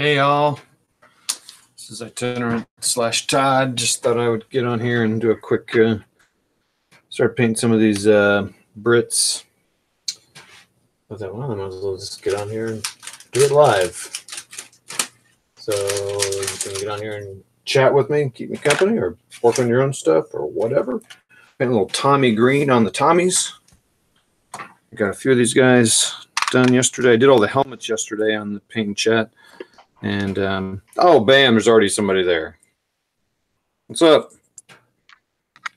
Hey y'all, this is Itinerant slash Todd. Just thought I would get on here and do a quick, start painting some of these Brits. I thought, well, I might as well just get on here and do it live. So you can get on here and chat with me, keep me company, or work on your own stuff or whatever. Paint a little Tommy green on the Tommies. I got a few of these guys done yesterday. I did all the helmets yesterday on the paint chat. And, oh, bam, there's already somebody there. What's up?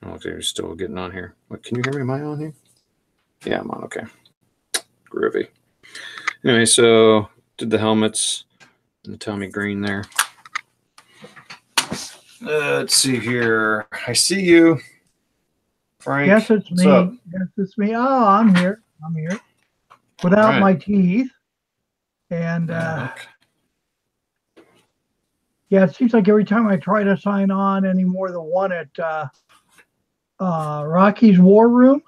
Oh, okay, you're still getting on here. What, can you hear me? Am I on here? Yeah, I'm on. Okay. Groovy. Anyway, so did the helmets and the Tommy Green there. Let's see here. I see you, Frank. Yes, it's What's me. up? Yes, it's me. Oh, I'm here. Without my teeth. And, Okay. yeah, it seems like every time I try to sign on anymore, the one at Rocky's War Room,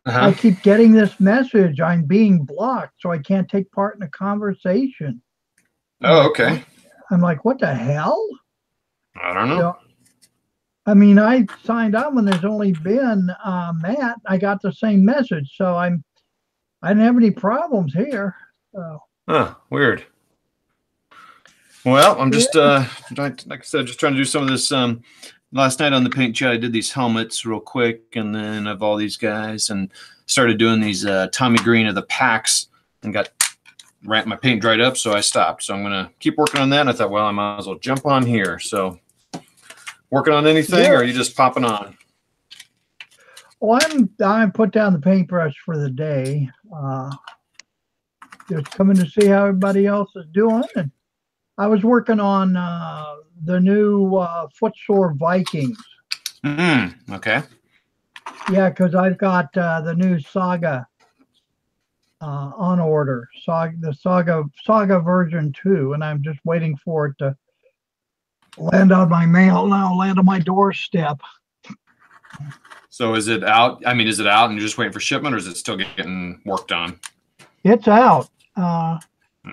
I keep getting this message. I'm being blocked, so I can't take part in a conversation. Oh, okay. I'm like, what the hell? I don't know. So, I mean, I signed on when there's only been Matt. I got the same message, so I didn't have any problems here. So. Huh, weird. Well, I'm just, like I said, just trying to do some of this. Last night on the paint chat, I did these helmets real quick, and then of all these guys, and started doing these Tommy Green of the packs, and got my paint dried up, so I stopped. So I'm gonna keep working on that. And I thought, well, I might as well jump on here. So, working on anything, or are you just popping on? Well, I put down the paintbrush for the day. Just coming to see how everybody else is doing, and I was working on the new Footsore Vikings. Okay. Yeah, because I've got the new Saga on order, the Saga version 2, and I'm just waiting for it to land on my mail now, land on my doorstep. So is it out? I mean, is it out and you're just waiting for shipment, or is it still getting worked on? It's out. A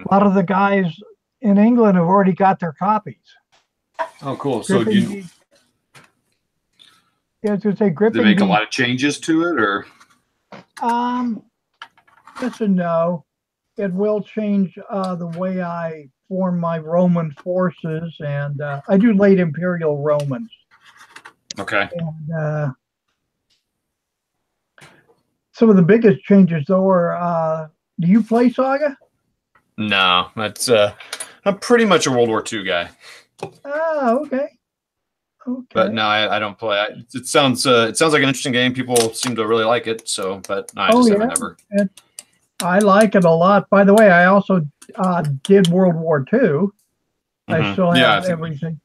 lot of the guys in England have already got their copies. Oh, cool. So yeah, I was gonna say Gripping. They make a lot of changes to it, or? Yes and no. It will change the way I form my Roman forces, and I do late Imperial Romans. Okay. And some of the biggest changes, though, are do you play Saga? No, that's I'm pretty much a World War II guy. Oh, okay. Okay. But no, I don't play. It sounds like an interesting game. People seem to really like it. So, but no, I just haven't ever. I like it a lot. By the way, I also did World War II. I still have everything.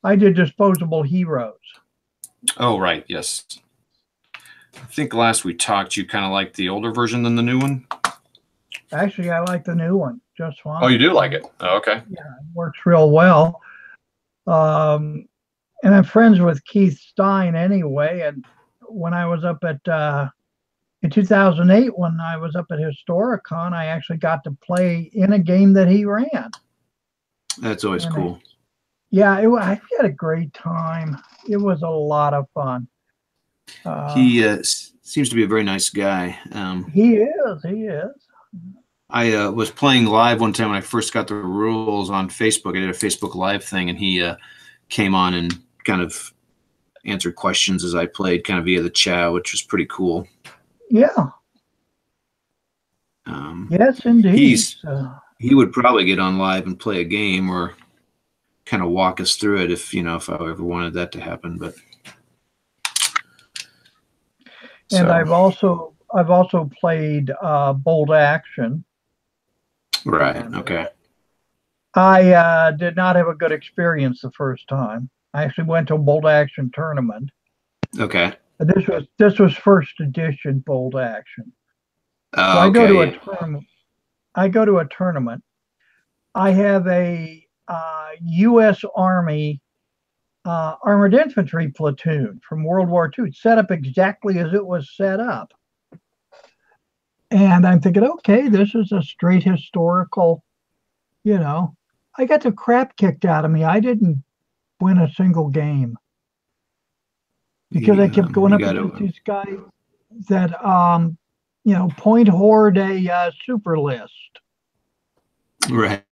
I did Disposable Heroes. Oh, right. Yes. I think last we talked, you kind of liked the older version than the new one. Actually, I like the new one just fine. Oh, you do like it? Oh, okay. Yeah, it works real well. And I'm friends with Keith Stein anyway. And when I was up at in 2008, when I was up at Historicon, I actually got to play in a game that he ran. That's always cool. I had a great time. It was a lot of fun. He seems to be a very nice guy. He is. I was playing live one time when I first got the rules on Facebook. I did a Facebook Live thing, and he came on and kind of answered questions as I played, kind of via the chat, which was pretty cool. Yeah. Yes, indeed. He would probably get on live and play a game, or kind of walk us through it if I ever wanted that to happen. But and I've also played Bold Action. Right. Okay. I did not have a good experience the first time. I actually went to a Bold Action tournament. Okay. This was first edition Bold Action. So I go to a tournament. I have a U.S. Army armored infantry platoon from World War II, set up exactly as it was set up. And I'm thinking, okay, this is a straight historical, I got the crap kicked out of me. I didn't win a single game because I kept going up against these guys that point hoard a super list. Right.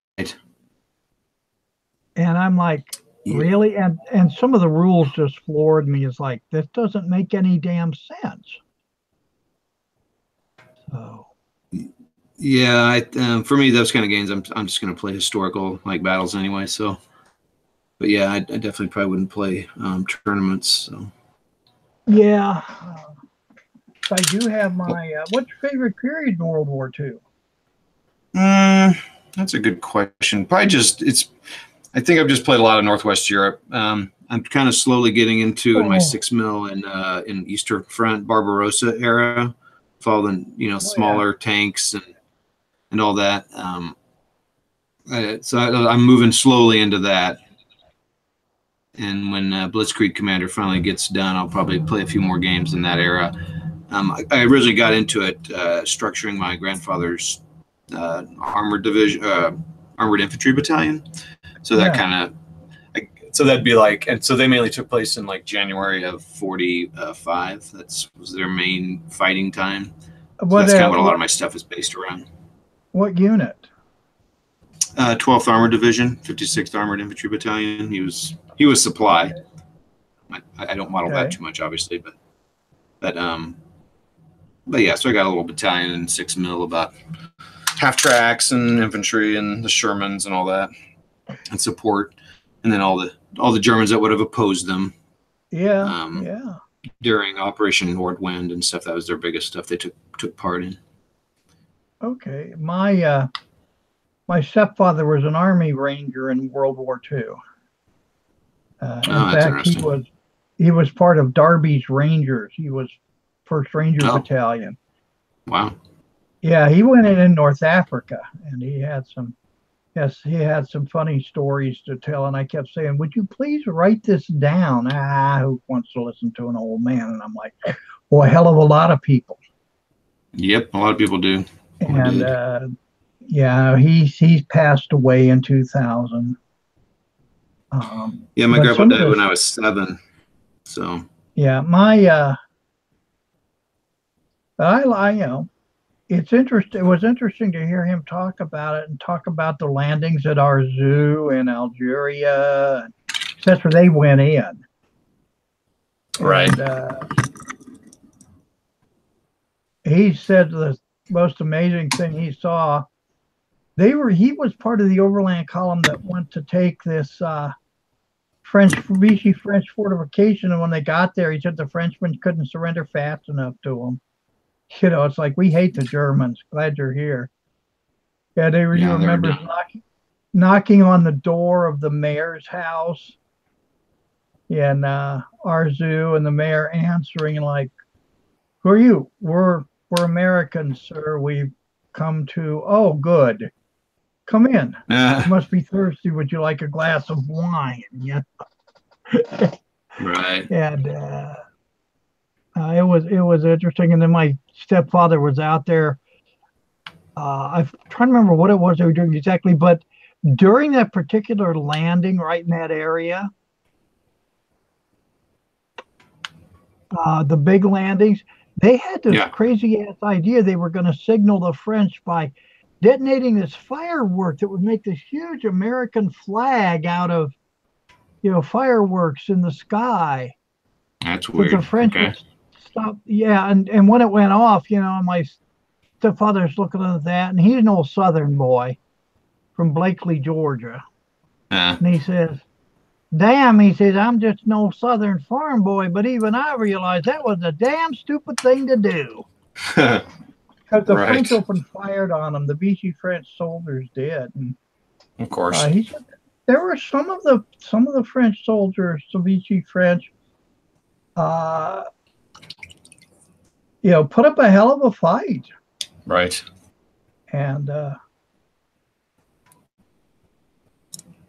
And I'm like, really? And some of the rules just floored me. It's like, this doesn't make any damn sense. So yeah, for me those kind of games, I'm just going to play historical like battles anyway. So, but yeah, I definitely probably wouldn't play tournaments. So yeah, I do have my. What's your favorite period in World War II? That's a good question. Probably just I think I've just played a lot of Northwest Europe. I'm kind of slowly getting into in my 6 mil in Eastern Front Barbarossa era, following smaller tanks and all that. So I'm moving slowly into that. And when Blitzkrieg Commander finally gets done, I'll probably play a few more games in that era. I originally got into it structuring my grandfather's armored division, armored infantry battalion. So that kind of, so that'd be like, and so they mainly took place in like January of 45. That was their main fighting time. So that's kind of what a lot of my stuff is based around. What unit? 12th Armored Division, 56th Armored Infantry Battalion. He was supply. I don't model that too much, obviously, but yeah. So I got a little battalion in 6 mil about half tracks and infantry and the Shermans and all that, and support, and then all the Germans that would have opposed them. Yeah. During Operation Nordwind and stuff, that was their biggest stuff they took part in. Okay, my stepfather was an Army Ranger in World War II. In fact, he was part of Darby's Rangers. He was 1st Ranger Battalion. Wow. Yeah, he went in North Africa, and he had some funny stories to tell. And I kept saying, "Would you please write this down?" Who wants to listen to an old man? And I'm like, well, a hell of a lot of people. Yep, a lot of people do. And yeah, he's passed away in 2000. Yeah, my grandpa died when I was 7. So yeah, it's interesting. It was interesting to hear him talk about it and talk about the landings at Arzu in Algeria. That's where they went in. Right. And, he said the most amazing thing he saw. He was part of the overland column that went to take this Vichy French fortification, and when they got there, he said the Frenchmen couldn't surrender fast enough to them. It's like, we hate the Germans. Glad you're here. Yeah, you remember knocking on the door of the mayor's house in Arzu, and the mayor answering like, "Who are you?" We're Americans, sir. We've come to. Oh, good. Come in. You must be thirsty. Would you like a glass of wine? Yeah. Right. And it was interesting. And then my stepfather was out there. I'm trying to remember what it was they were doing exactly, but during that particular landing right in that area, the big landings, they had this crazy ass idea they were going to signal the French by detonating this firework that would make this huge American flag out of, fireworks in the sky. That's weird. The French would stop. Yeah, and when it went off, my stepfather's looking at that, and he's an old Southern boy from Blakely, Georgia. And he says, "Damn," he says, "I'm just no Southern farm boy, but even I realized that was a damn stupid thing to do." Because the French opened fire on them. The Vichy French soldiers did. And, of course. He said there were some of the French soldiers, the Vichy French, put up a hell of a fight. Right. And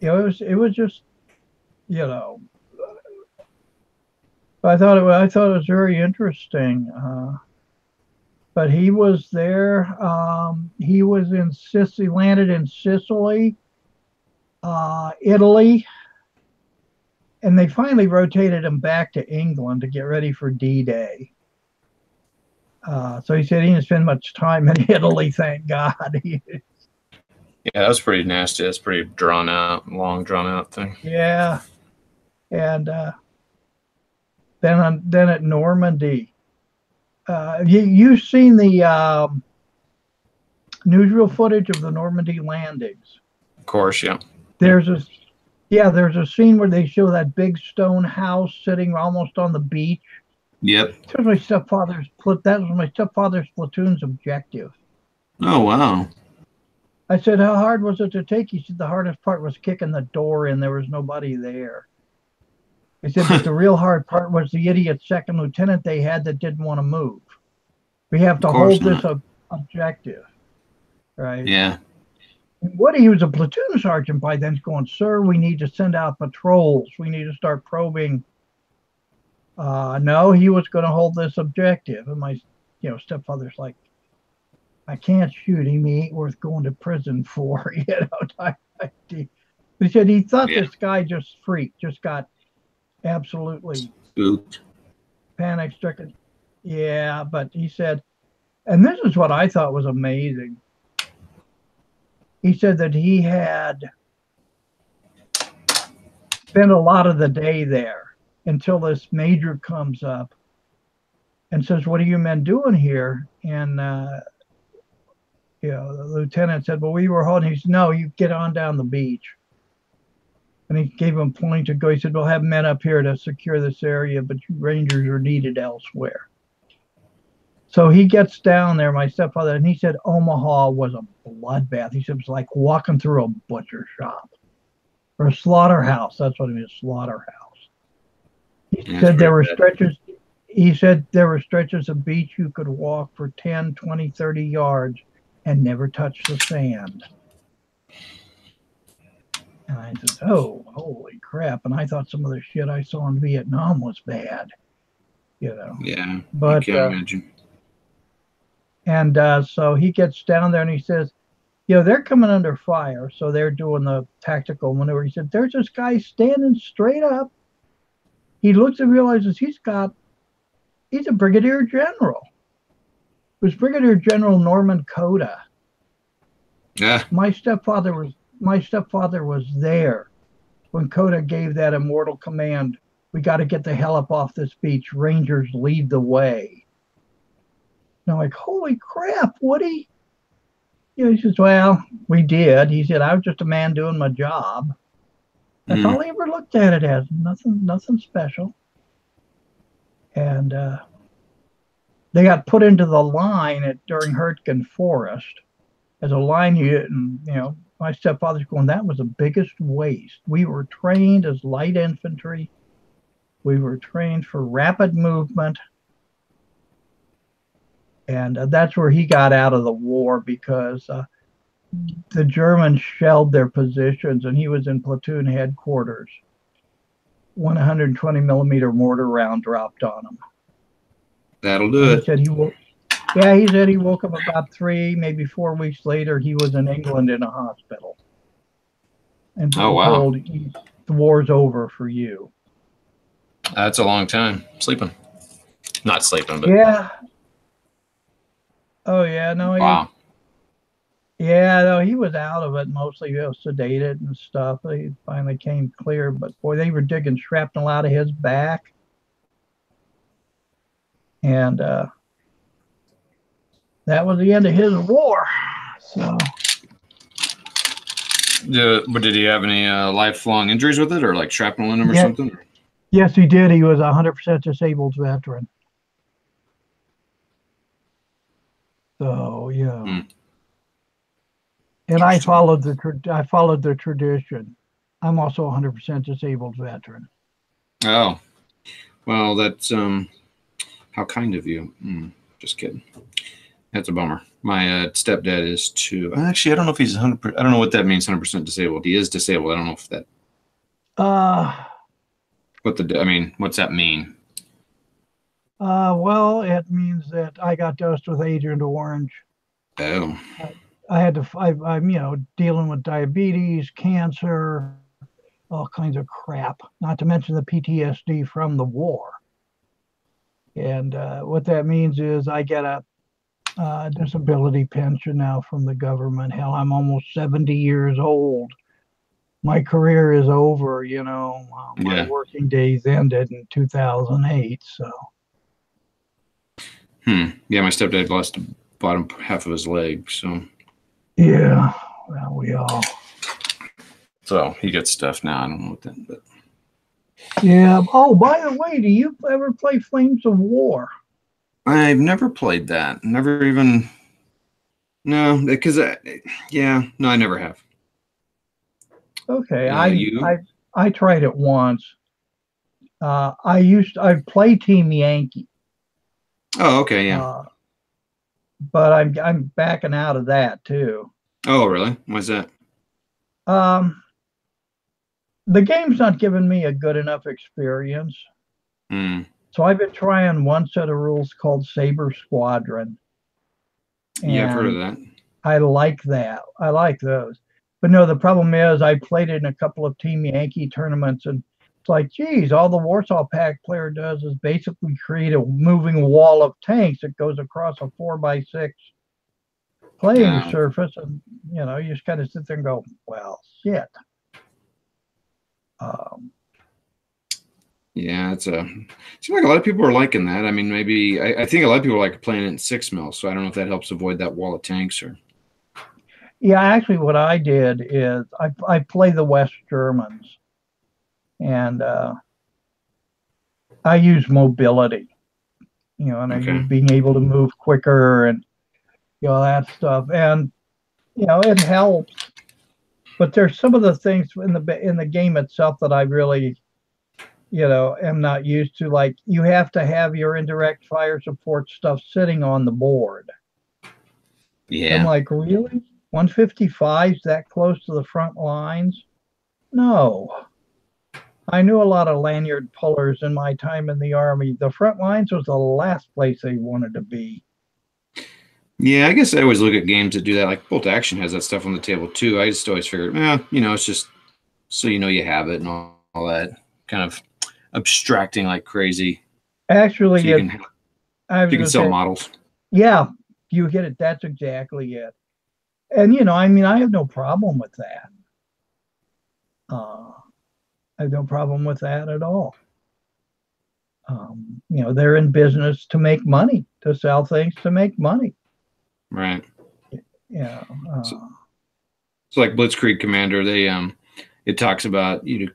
it was just, I thought it was very interesting. But he was there. He was in Sicily. Landed in Sicily. Italy, and they finally rotated him back to England to get ready for D-Day. So he said he didn't spend much time in Italy, thank God. Yeah, that was pretty nasty. That's pretty drawn out, long drawn out thing. Yeah, and then at Normandy, you've seen the newsreel footage of the Normandy landings. Of course, yeah. There's a scene where they show that big stone house sitting almost on the beach. Yep. That was my stepfather's platoon's objective. Oh, wow. I said, how hard was it to take? He said, the hardest part was kicking the door in. There was nobody there. He said, but the real hard part was the idiot second lieutenant they had that didn't want to move. We have to hold this objective, right? Yeah. And Woody, he was a platoon sergeant by then, going, sir, we need to send out patrols. We need to start probing. No, he was going to hold this objective. And my, stepfather's like, I can't shoot him. He ain't worth going to prison for, He said he thought this guy just freaked, just got absolutely spooked, panic stricken. Yeah, but he said, and this is what I thought was amazing. He said that he had spent a lot of the day there until this major comes up and says, what are you men doing here? And the lieutenant said, well, we were holding. He said, no, you get on down the beach. And he gave him a point to go. He said, we'll have men up here to secure this area, but you Rangers are needed elsewhere. So he gets down there, my stepfather, and he said Omaha was a bloodbath. He said it was like walking through a butcher shop or a slaughterhouse. That's what it is, slaughterhouse. He said there were stretches. He said there were stretches of beach you could walk for 10, 20, 30 yards and never touch the sand. And I said, oh, holy crap. And I thought some of the shit I saw in Vietnam was bad, Yeah, but, I can't imagine. And so he gets down there and he says, they're coming under fire. So they're doing the tactical maneuver. He said, there's this guy standing straight up. He looks and realizes he's a brigadier general. It was Brigadier General Norman Coda. Yeah. My stepfather was there when Coda gave that immortal command, we got to get the hell up off this beach. Rangers lead the way. And I'm like, holy crap, Woody. He says, well, we did. He said, I was just a man doing my job. That's all he ever looked at it as. Nothing special. And they got put into the line during Hurtgen Forest as a line unit. And, my stepfather's going, that was the biggest waste. We were trained as light infantry. We were trained for rapid movement. And that's where he got out of the war because the Germans shelled their positions and he was in platoon headquarters. 120 millimeter mortar round dropped on him. That'll do it. He said he said he woke up about 3, maybe 4 weeks later. He was in England in a hospital. And told, the war's over for you. That's a long time sleeping. Not sleeping, but yeah. Oh yeah, no. Wow. He was out of it mostly. Sedated and stuff. He finally came clear, but boy, they were digging shrapnel out of his back, and that was the end of his war. So. But did he have any lifelong injuries with it, or like shrapnel in him or something? Yes, he did. He was a 100% disabled veteran. So yeah. And I followed the tradition. I'm also a 100% disabled veteran. Oh, well, that's how kind of you. Just kidding. That's a bummer. My stepdad is too. Actually, I don't know if he's 100%. I don't know what that means. 100% disabled. He is disabled. I don't know if that. What's that mean? Well, it means that I got dosed with Agent Orange. Oh. I'm dealing with diabetes, cancer, all kinds of crap. Not to mention the PTSD from the war. And what that means is I get a disability pension now from the government. Hell, I'm almost 70 years old. My career is over, my Yeah. working days ended in 2008. So, Yeah, my stepdad lost the bottom half of his leg, so yeah, well, we all. so he gets stuff now. I don't know what that, but Yeah. Oh, by the way, do you ever play Flames of War? I've never played that. Never even. No, because yeah, no, I never have. Okay, You? I tried it once. I play Team Yankee, Oh, okay, yeah. uh, but I'm backing out of that too. Oh, really? Why's that? Um, the game's not giving me a good enough experience, Hmm. so I've been trying one set of rules called Saber Squadron, Yeah, I've heard of and that. I like that. I like those. But no, the problem is I played it in a couple of Team Yankee tournaments, and it's like, geez, all the Warsaw Pact player does is basically create a moving wall of tanks that goes across a 4x6 playing Uh, surface, and you just kind of sit there and go, well, shit. Um, yeah, it's a. Seems like a lot of people are liking that. I mean, maybe I think a lot of people like playing it in 6 mil. So I don't know if that helps avoid that wall of tanks or. yeah, actually, what I did is I play the West Germans, and I use mobility, and I use Okay. being able to move quicker and that stuff, and it helps. But there's some of the things in the game itself that I really am not used to. Like you have to have your indirect fire support stuff sitting on the board. I'm Yeah. like, really? 155's that close to the front lines? No. I knew a lot of lanyard pullers in my time in the army. The front lines was the last place they wanted to be. Yeah, I guess I always look at games that do that. Like Bolt Action has that stuff on the table too. I just always figured, it's just so you have it and all that kind of abstracting like crazy, so Actually, you can I was you can going to sell say, models. yeah, you hit it. That's exactly it. And I mean, I have no problem with that. Uh, I have no problem with that at all. They're in business to make money, to sell things to make money. Right. Yeah. So, so like Blitzkrieg Commander, they it talks about you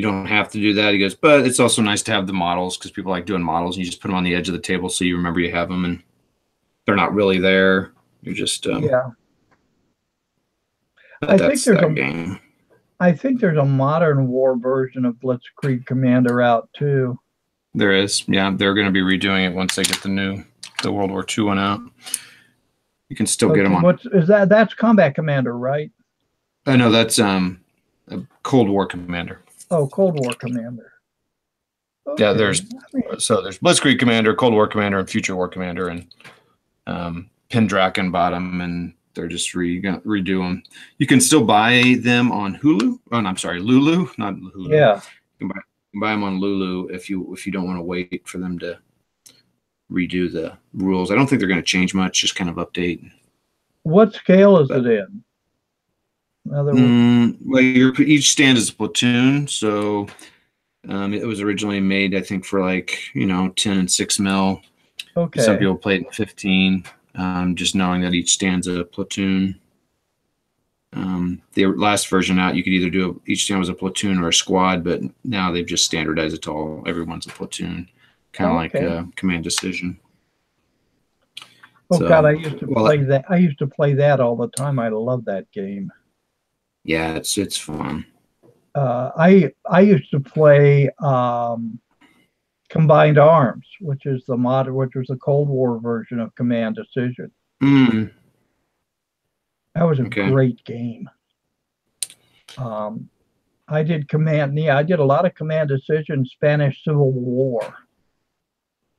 don't have to do that. He goes, but it's also nice to have the models because people like doing models and you just put them on the edge of the table so you remember you have them and they're not really there. You're just Yeah. but I think that's there's that a game. I think there's a modern war version of Blitzkrieg Commander out too. There is. Yeah, they're going to be redoing it once they get the World War II one out. You can still get Okay, them on. what's is that? That's Combat Commander, right? I know that's a Cold War Commander. Oh, Cold War Commander. Yeah, Okay. there's Blitzkrieg Commander, Cold War Commander, and Future War Commander, and Pendraken bottom, and they're just redo them. You can still buy them on Hulu. Oh, no, I'm sorry, Lulu, not Hulu. Yeah. You can buy them on Lulu if you don't want to wait for them to redo the rules. I don't think they're going to change much, just kind of update. What scale is it in? In other words, Well, each stand is a platoon, so it was originally made, I think, for 10 and 6 mil. Some okay. people played in 15. Just knowing that each stand's a platoon. The last version out, you could either do each stand was a platoon or a squad, but now they've just standardized it to all. Everyone's a platoon, kind of Okay. like Command Decision. Oh God, So, I used to well, play that. I used to play that all the time. I love that game. yeah, it's fun. I used to play Combined Arms, which is which was the Cold War version of Command Decision. Mm, That was a okay. great game. I did command. Yeah, I did a lot of Command Decision Spanish Civil War.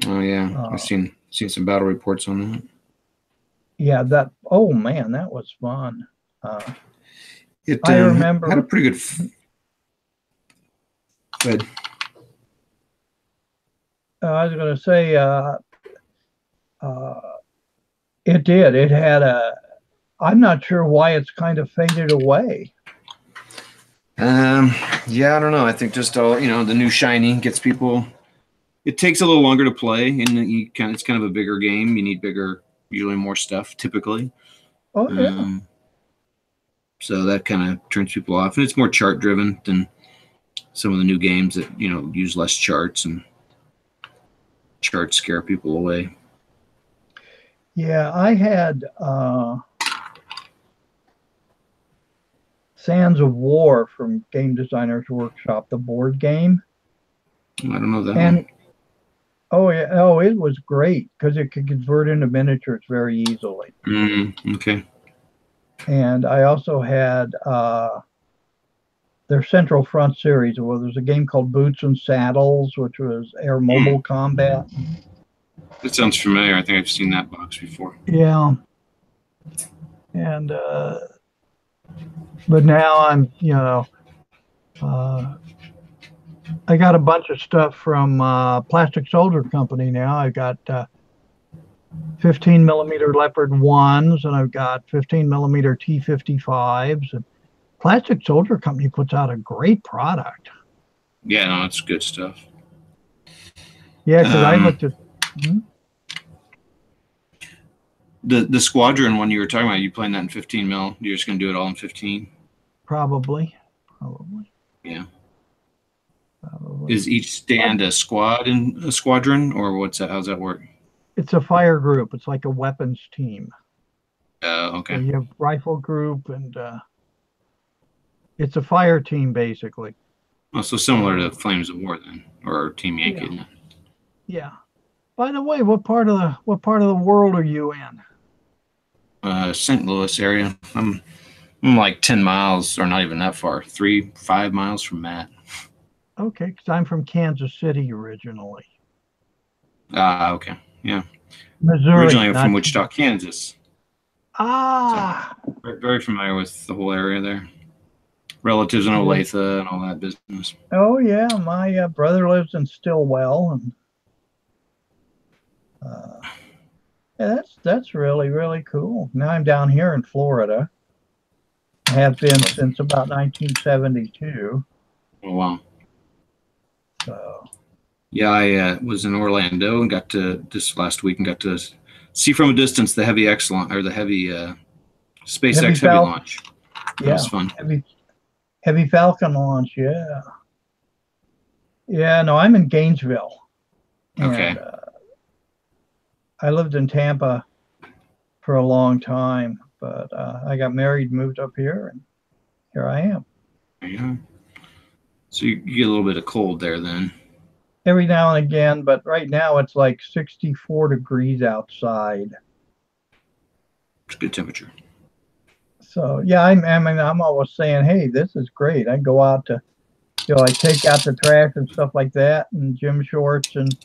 Oh yeah, I've Uh, seen some battle reports on that. yeah, that, oh man, that was fun. It I had a remember, pretty good. Good. I was going to say, uh, it did. It had a, I'm not sure why it's kind of faded away. Um, yeah, I don't know. I think just all the new shiny gets people. It takes a little longer to play, and it's kind of a bigger game. You need bigger, usually more stuff, typically. Oh, yeah. Um, so that kind of turns people off, and it's more chart driven than some of the new games that use less charts, and charts scare people away. Yeah, I had Sands of War from Game Designers Workshop, the board game. I don't know that one. And oh yeah, oh it was great because it could convert into miniatures very easily. Okay. And I also had their Central Front series. Well, there's a game called Boots and Saddles, which was air mobile combat. That sounds familiar. I think I've seen that box before. Yeah. And but now uh, I got a bunch of stuff from Plastic Soldier Company now. I got 15 millimeter Leopard ones, and I've got 15 millimeter T55s. And Plastic Soldier Company puts out a great product. Yeah, no, it's good stuff. Yeah, because I Um, looked at. Hmm? the Squadron one you were talking about, you playing that in 15 mil? You're just gonna do it all in 15? Probably. Yeah. Probably. Is each But stand a squad in a squadron, or what's that? How's that work? it's a fire group. It's like a weapons team. So Okay. you have rifle group, and it's a fire team basically. Oh, so similar to So Flames of War then, or Team yeah, Yankee. yeah. By the way, what part of the world are you in? St. Louis area. I'm like 10 miles, or not even that far, 5 miles from Matt. Okay, because I'm from Kansas City originally. Okay. Yeah. Originally, Missouri, I'm from not Wichita, Kansas. So ah. very familiar with the whole area there. Relatives in Yeah. Olathe and all that business. Oh yeah, my brother lives in Stillwell, and yeah, that's really cool. Now I'm down here in Florida. I have been since about 1972. Oh, wow. So Yeah, I was in Orlando and got to this last week and got to see from a distance the heavy excellent or the heavy heavy SpaceX heavy Falcon, launch. That yeah, was fun. heavy Falcon launch, yeah, yeah. No, I'm in Gainesville, and Okay. I lived in Tampa for a long time, but I got married, moved up here, and here I am. Yeah. So you get a little bit of cold there then. Every now and again, but right now it's like 64 degrees outside. It's good temperature. So yeah, I mean, I'm always saying, hey, this is great. I go out to, I take out the trash and stuff like that, and gym shorts and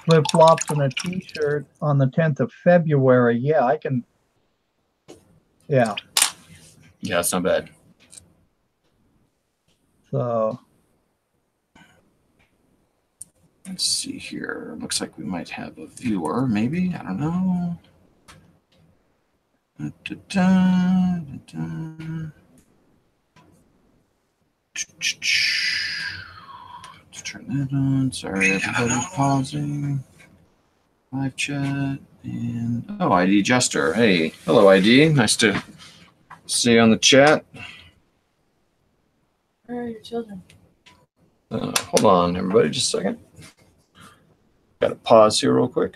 flip flops and a t-shirt on the 10th of February. Yeah, I can. Yeah. Yeah, it's not bad. So Let's see here. Looks like we might have a viewer, maybe. I don't know. Da, da, da, da. Let's turn that on. Sorry, everybody pausing. Live chat and ID Jester. Hey, hello ID. Nice to see you on the chat. Where are your children? Hold on, everybody, just a second. Got to pause here real quick.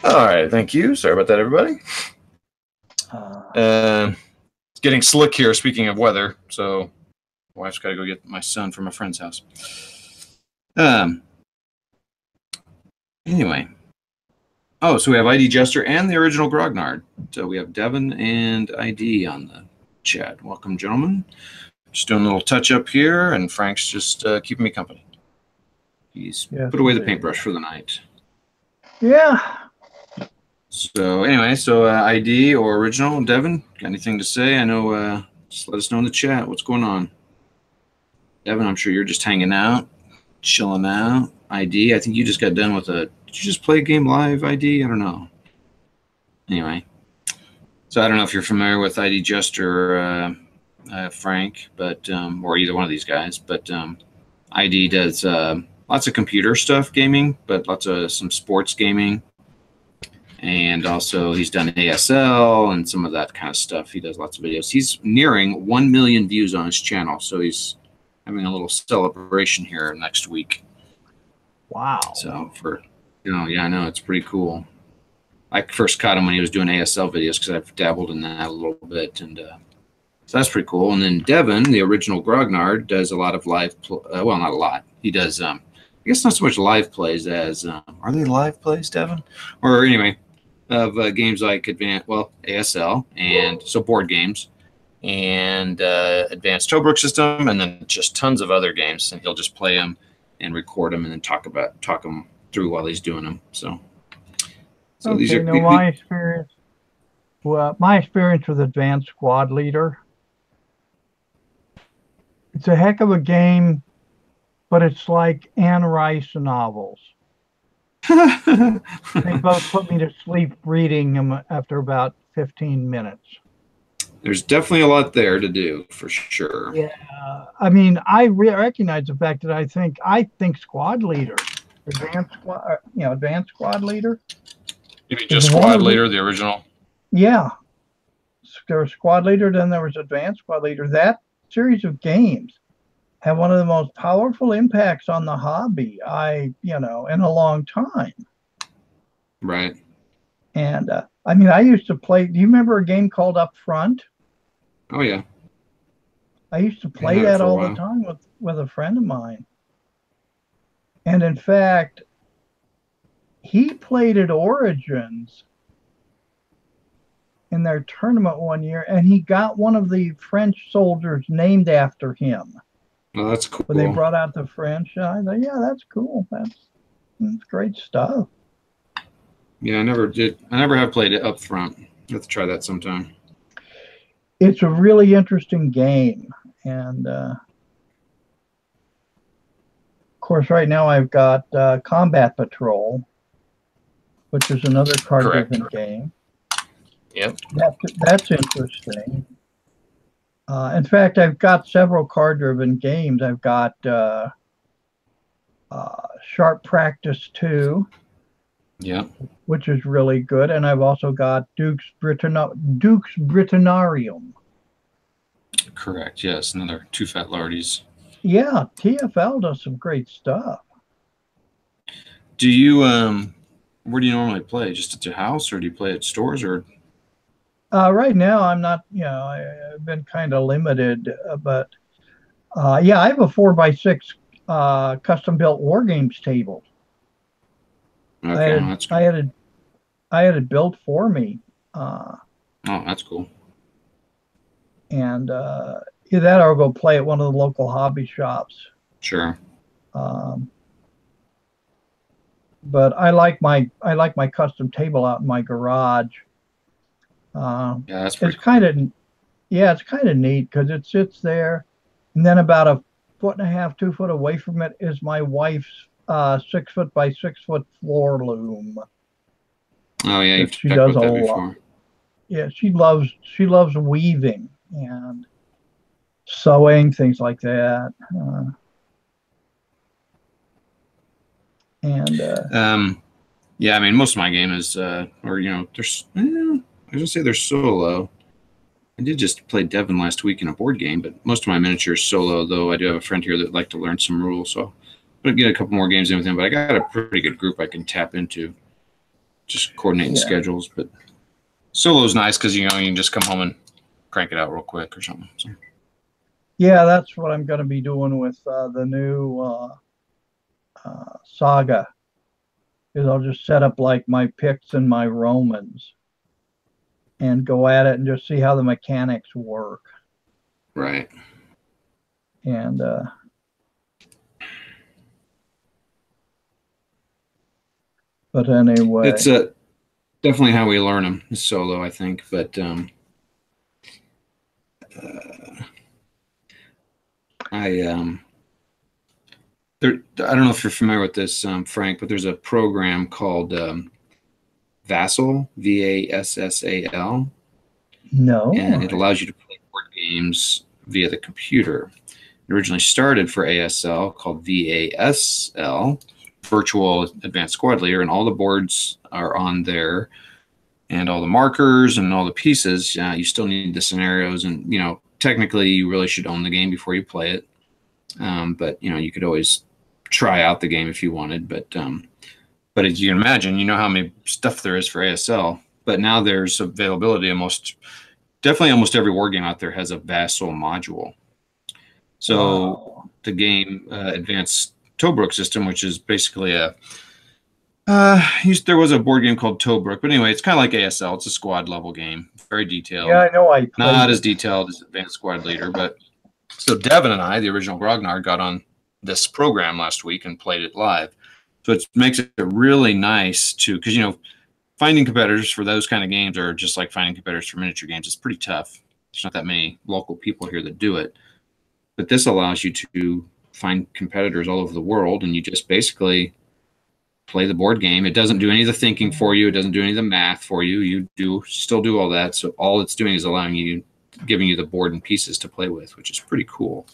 All right, thank you. Sorry about that, everybody. It's getting slick here, speaking of weather, so my wife's got to go get my son from a friend's house. Anyway. Oh, so we have ID Jester and the original Grognard. So we have Devin and ID on the chat. Welcome, gentlemen. Just doing a little touch-up here, and Frank's just keeping me company. He's put away the paintbrush for the night. Yeah. So anyway, ID or original, Devin, got anything to say? I know, just let us know in the chat what's going on. Devin, I'm sure you're just hanging out, chilling out. ID, I think you just got done with did you just play a game live, ID? I don't know. Anyway, so I don't know if you're familiar with ID Jester or Frank, but or either one of these guys, but ID does lots of computer stuff, gaming, but lots of some sports gaming. And also he's done ASL and some of that kind of stuff. He does lots of videos. He's nearing 1 million views on his channel. So he's having a little celebration here next week. Wow. So yeah, I know, it's pretty cool. I first caught him when he was doing ASL videos because I've dabbled in that a little bit. And so that's pretty cool. And then Devin, the original Grognard, does a lot of live, well, not a lot. He does, I guess not so much live plays as, are they live plays, Devin? Or anyway, of games like ASL, and so board games, and Advanced Tobruk system, and then just tons of other games. And he'll just play them and record them, and then talk them through while he's doing them. So okay, these are my experience. Well, my experience with Advanced Squad Leader. It's a heck of a game, but it's like Anne Rice novels. They both put me to sleep reading them after about 15 minutes. There's definitely a lot there to do, for sure. Yeah, I mean, I recognize the fact that I think Squad Leader, Advanced Squad Leader. You mean just Squad Leader, the original? Yeah, there was Squad Leader, then there was Advanced Squad Leader. That series of games have one of the most powerful impacts on the hobby in a long time. Right. And I mean, I used to play. Do you remember a game called Up Front? Oh yeah. I used to play that all the time with a friend of mine. And in fact, he played at Origins in their tournament one year, and he got one of the French soldiers named after him. Oh, that's cool. But they brought out the French. I thought, yeah, that's cool. That's great stuff. Yeah, I never have played it Up Front. I have to try that sometime. It's a really interesting game. And of course, right now I've got Combat Patrol, which is another card-driven game. Yep. That's interesting. In fact, I've got several card-driven games. I've got Sharp Practice 2, yeah, which is really good, and I've also got Duke's Britannium. Correct. Yes, another two fat lardies. Yeah, TFL does some great stuff. Do you where do you normally play? Just at your house, or do you play at stores, or? Right now, I'm not. I've been kind of limited, but yeah, I have a 4x6 custom-built War Games table. Okay, that's cool. I had it built for me. Oh, that's cool. And either that, or I'll go play at one of the local hobby shops. Sure. But I like my custom table out in my garage. Yeah, that's pretty it's kind of neat because it sits there, and then about 1.5 to 2 foot away from it is my wife's 6 foot by 6 foot floor loom. Oh yeah, you've she does that a before. lot. Yeah, she loves weaving and sewing, things like that. Yeah, I mean, most of my game is there's I was gonna say they're solo. I did just play Devin last week in a board game, but most of my miniature is solo, though I do have a friend here that would like to learn some rules, so I'm gonna get a couple more games in with him, but I got a pretty good group I can tap into just coordinating Yeah. schedules. But solo's nice because you can just come home and crank it out real quick or something. So. Yeah, that's what I'm going to be doing with the new Saga. Is I'll just set up like my Picts and my Romans and go at it and just see how the mechanics work. Right. And but anyway, it's definitely how we learn them is solo, I think. But I don't know if you're familiar with this, Frank, but there's a program called Vassal, Vassal. No. And it allows you to play board games via the computer. It originally started for ASL, called VASL, Virtual Advanced Squad Leader, and all the boards are on there, and all the markers and all the pieces. You still need the scenarios, and technically you really should own the game before you play it. But you could always try out the game if you wanted. But as you can imagine, how many stuff there is for ASL. But now there's availability. Definitely almost every war game out there has a Vassal module. So the game Advanced Tobruk system, which is basically there was a board game called Tobruk, but anyway, it's kind of like ASL. It's a squad level game, very detailed. Yeah, I know. I not as detailed as Advanced Squad Leader, but so Devin and I, the original Grognard, got on this program last week and played it live. So it makes it really nice because finding competitors for those kind of games are just like finding competitors for miniature games. It's pretty tough. There's not that many local people here that do it. But this allows you to find competitors all over the world, and you just basically play the board game. It doesn't do any of the thinking for you. It doesn't do any of the math for you. You still do all that. So all it's doing is giving you the board and pieces to play with, which is pretty cool.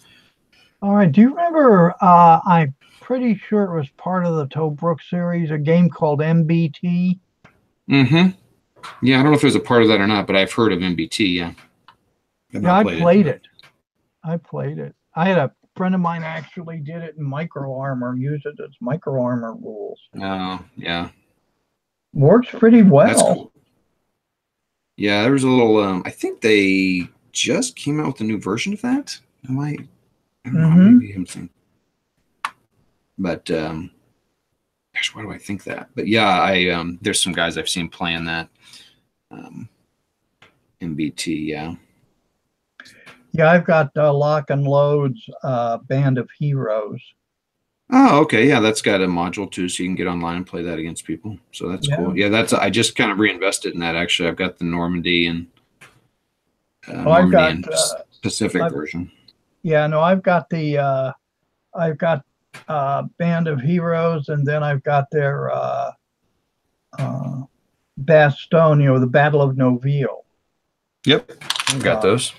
All right. Do you remember, I'm pretty sure it was part of the Tobruk series, a game called MBT? Mm-hmm. Yeah, I don't know if it was a part of that or not, but I've heard of MBT, yeah. I played it. I had a friend of mine actually did it in Micro Armor, used it as Micro Armor rules. Oh, yeah. Works pretty well. That's cool. Yeah, there was a little, I think they just came out with a new version of that. I don't know, maybe I'm thinking. But, gosh, why do I think that? But yeah, there's some guys I've seen playing that MBT, yeah. Yeah, I've got Lock and Load's Band of Heroes. Oh, okay. Yeah, that's got a module too, so you can get online and play that against people. So that's cool. Yeah, I just kind of reinvested in that. Actually, I've got the Normandy and Pacific version. Yeah, no, I've got the Band of Heroes, and then I've got their Bastogne, the Battle of Noville. Yep, I've got those.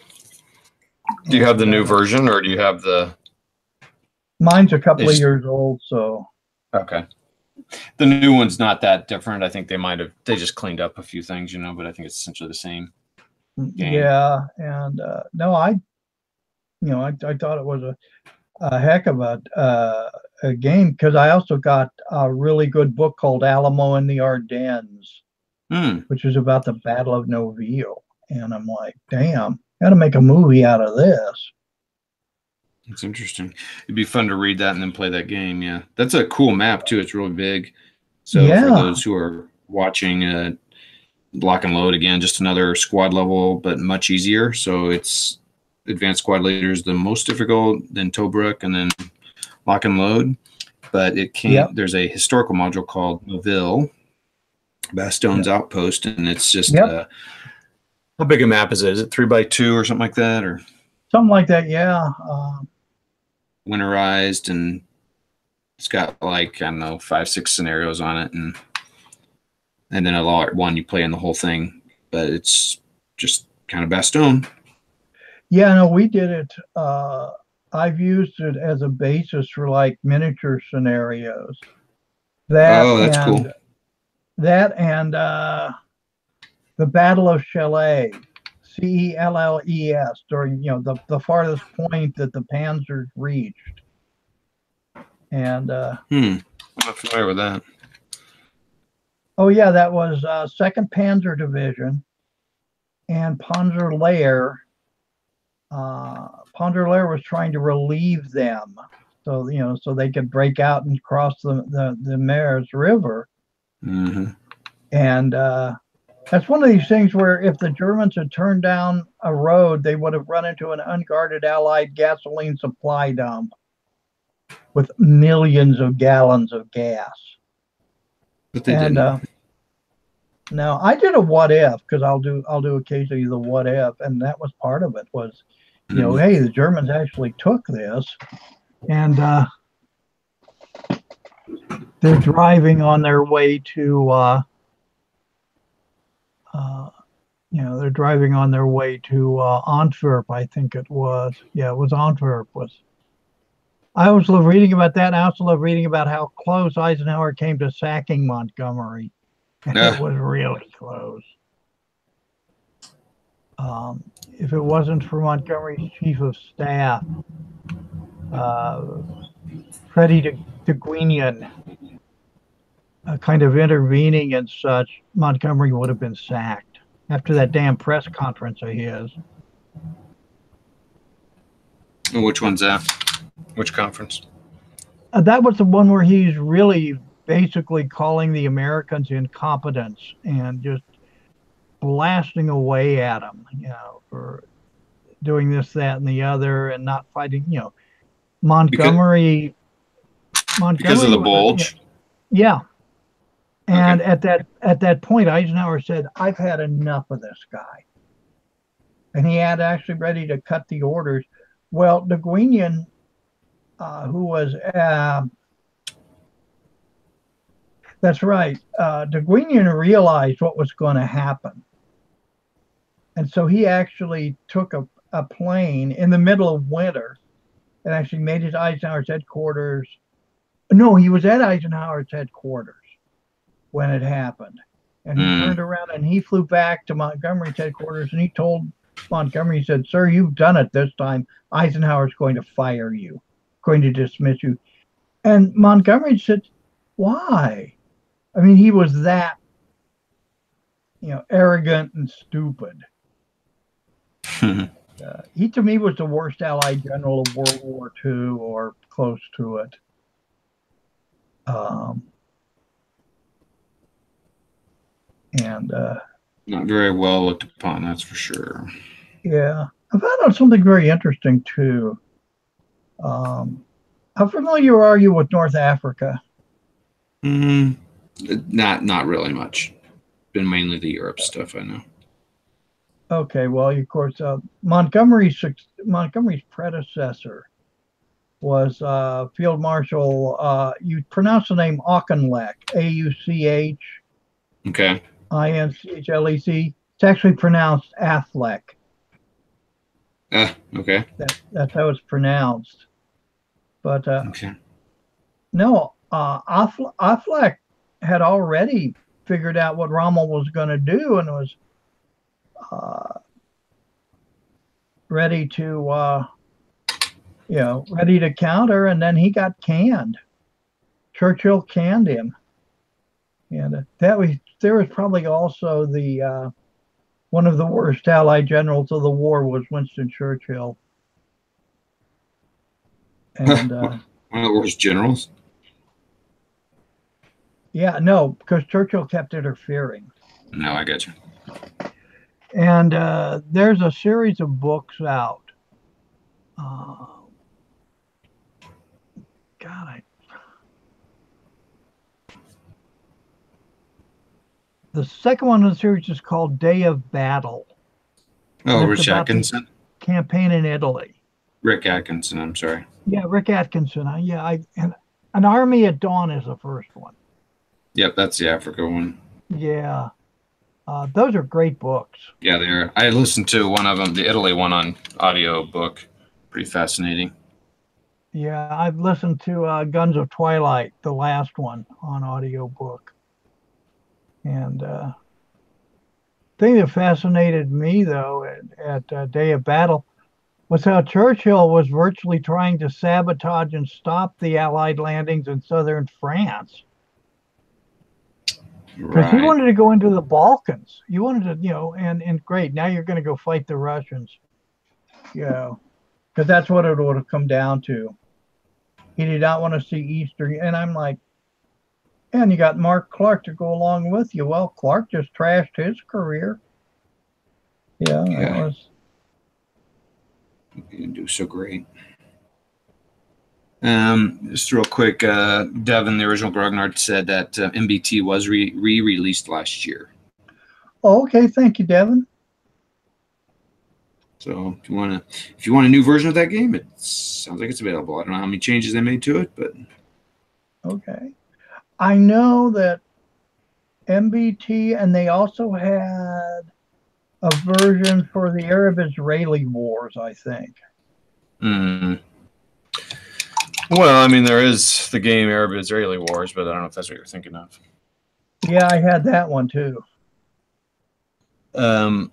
Do you have the new version, or do you have the? Mine's a couple of years old, so. Okay. The new one's not that different. I think they just cleaned up a few things, but I think it's essentially the same game. Yeah, and no, I thought it was a heck of a game, because I also got a really good book called Alamo in the Ardennes, which is about the Battle of Noville, and I'm like, damn, got to make a movie out of this. It's interesting. It'd be fun to read that and then play that game. Yeah, that's a cool map too. It's really big. So for those who are watching, Lock and Load, again, just another squad level, but much easier. So it's Advanced Squad Leader is the most difficult, then Tobruk, and then Lock and Load. But it can't. There's a historical module called Noville, Bastogne's Outpost, and it's just how big a map is it? Is it 3x2 or something like that, or something like that? Yeah. Winterized, and it's got like, I don't know, 5-6 scenarios on it, and then a lot one you play in the whole thing, but it's just kind of Bastogne. Yeah, no, we did it. I've used it as a basis for like miniature scenarios. That's cool. That and the Battle of Calais, Celles, during the farthest point that the Panzers reached. And I'm not familiar with that. Oh yeah, that was Second Panzer Division and Panzer Lehr was trying to relieve them, so so they could break out and cross the Meuse River. Mm-hmm. And that's one of these things where if the Germans had turned down a road, they would have run into an unguarded Allied gasoline supply dump with millions of gallons of gas. But they And didn't. now I did a what if, because I'll do occasionally the what if, and that was part of it was, Mm-hmm. hey, the Germans actually took this, and they're driving on their way to they're driving on their way to Antwerp, I think it was. Yeah, it was Antwerp. I always love reading about that. And I also love reading about how close Eisenhower came to sacking Montgomery. And it was really close. If it wasn't for Montgomery's chief of staff, Freddie de Guignan, kind of intervening and such, Montgomery would have been sacked after that damn press conference of his. Which one's that? Which conference? That was the one where he's really basically calling the Americans incompetents and just blasting away at them, for doing this, that, and the other, and not fighting. Montgomery. Because of the bulge. Yeah. And Okay. at that point, Eisenhower said, "I've had enough of this guy," and he had actually ready to cut the orders. Well, de Guignan, who was that's right, de Guignan realized what was going to happen, and so he actually took a plane in the middle of winter and actually made it Eisenhower's headquarters. No, he was at Eisenhower's headquarters when it happened. And he turned around and he flew back to Montgomery's headquarters and he told Montgomery, he said, "Sir, you've done it this time. Eisenhower's going to fire you, going to dismiss you." And Montgomery said, "Why?" I mean, he was that, arrogant and stupid. He, to me, was the worst Allied general of World War II or close to it. And Not very well looked upon, that's for sure. yeah, I found out something very interesting too. How familiar are you with North Africa? Not really much. Been mainly the Europe stuff, I know. Okay, well, of course, Montgomery's predecessor was Field Marshal. You pronounce the name Auchinleck, Auchinch. Okay. Inchlec. It's actually pronounced Affleck. Okay. That's how it's pronounced. But okay. No, Affleck had already figured out what Rommel was going to do and was ready to counter, and then he got canned. Churchill canned him, and there was probably also the one of the worst Allied generals of the war was Winston Churchill. And one of the worst generals. Yeah, no, because Churchill kept interfering. No, I get you. And there's a series of books out. The second one in the series is called Day of Battle. Oh, Rich Atkinson? Campaign in Italy. Rick Atkinson, I'm sorry. Yeah, Rick Atkinson. And An Army at Dawn is the first one. Yep, that's the Africa one. Yeah. Those are great books. Yeah, they are. I listened to one of them, the Italy one, on audio book. Pretty fascinating. Yeah, I've listened to Guns of Twilight, the last one, on audio book. And the thing that fascinated me, though, at Day of Battle was how Churchill was virtually trying to sabotage and stop the Allied landings in southern France. Because he Right. wanted to go into the Balkans. He wanted to, and great. Now you're going to go fight the Russians. Because that's what it would have come down to. He did not want to see Eastern. And I'm like, and you got Mark Clark to go along with you. Well, Clark just trashed his career. Yeah, that Yeah. was. He didn't do so great. Just real quick, Devin, the original Grognard, said that MBT was re-released last year. Oh, okay, thank you, Devin. So if you want a new version of that game, it sounds like it's available. I don't know how many changes they made to it, but Okay, I know that MBT, and they also had a version for the Arab-Israeli wars, I think. Well, I mean, there is the game Arab-Israeli Wars, but I don't know if that's what you're thinking of. Yeah, I had that one too. Well,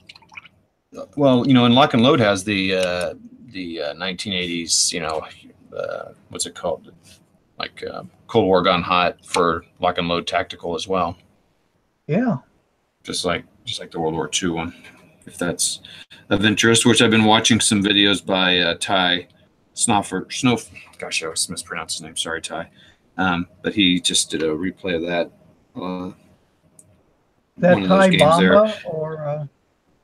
and Lock and Load has the 1980s, what's it called? Like Cold War Gone Hot for Lock and Load Tactical as well. Yeah. Just like the World War II one, if that's of interest. Which I've been watching some videos by Ty Snoffer. Gosh, I always mispronounce his name. Sorry, Ty. But he just did a replay of that. That One of those Thai games there. Bomba or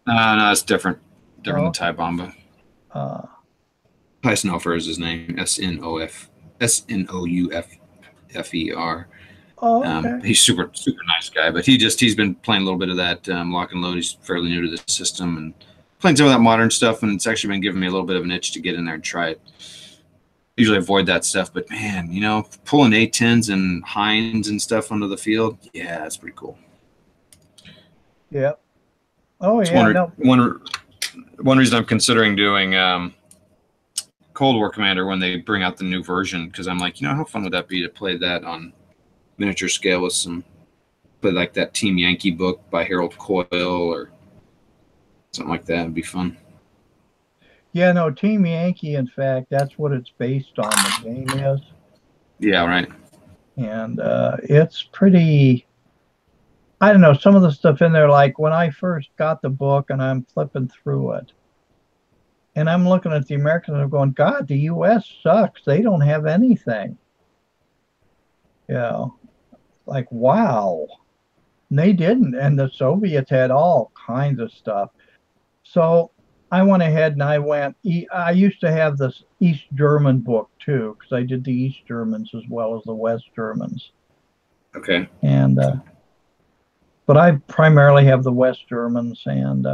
No, it's different. Different oh, than Ty Bomba. Ty Snoffer is his name. SNOUFFER. Oh, okay. He's super nice guy, but he's been playing a little bit of that Lock and Load. He's fairly new to the system and playing some of that modern stuff, and it's actually been giving me a little bit of an itch to get in there and try it. Usually avoid that stuff, but man, pulling A10s and Hinds and stuff onto the field, yeah, that's pretty cool. Yep. Oh yeah. One reason I'm considering doing Cold War Commander when they bring out the new version, because I'm like, how fun would that be to play that on miniature scale with play like that Team Yankee book by Harold Coyle or something like that. It'd be fun. Yeah, no, Team Yankee, in fact, that's what it's based on, the game is. Yeah, right. And it's pretty, I don't know, some of the stuff in there, like when I first got the book and I'm flipping through it, and I'm looking at the Americans and I'm going, God, the U.S. sucks. They don't have anything. Like, wow. And they didn't. And the Soviets had all kinds of stuff. So I went ahead and I used to have this East German book too, because I did the East Germans as well as the West Germans. Okay. And, but I primarily have the West Germans, and,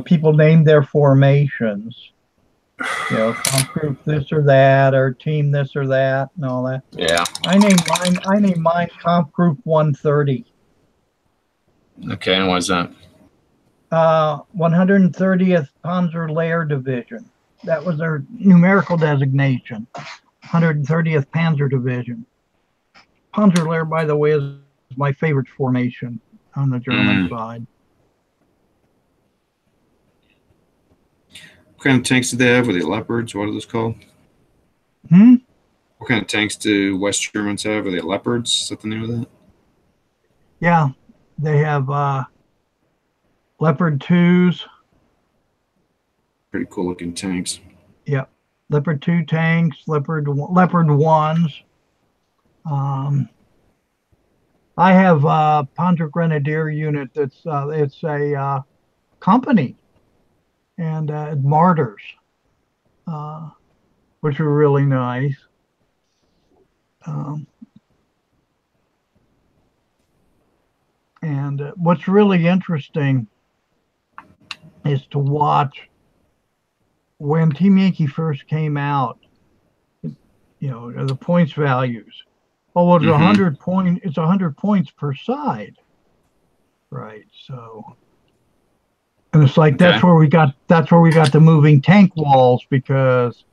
people name their formations, comp group this or that, or team this or that, and all that. Yeah. I named mine comp group 130. Okay, and what's that? 130th Panzer Layer Division. That was their numerical designation. 130th Panzer Division. Panzer Layer, by the way, is my favorite formation on the German side. What kind of tanks do they have? Were they Leopards? What are those called? What kind of tanks do West Germans have? Are they Leopards? Is that the name of that? Yeah, they have Leopard 2s. Pretty cool looking tanks. Yep. Leopard 2 tanks, Leopard 1s. I have a Panzer Grenadier unit it's a company, and Martyrs, which are really nice. And what's really interesting is to watch when Team Yankee first came out, the points values. Oh, well, it's 100 point. It's 100 points per side, right? So, and it's like that's where we got the moving tank walls, because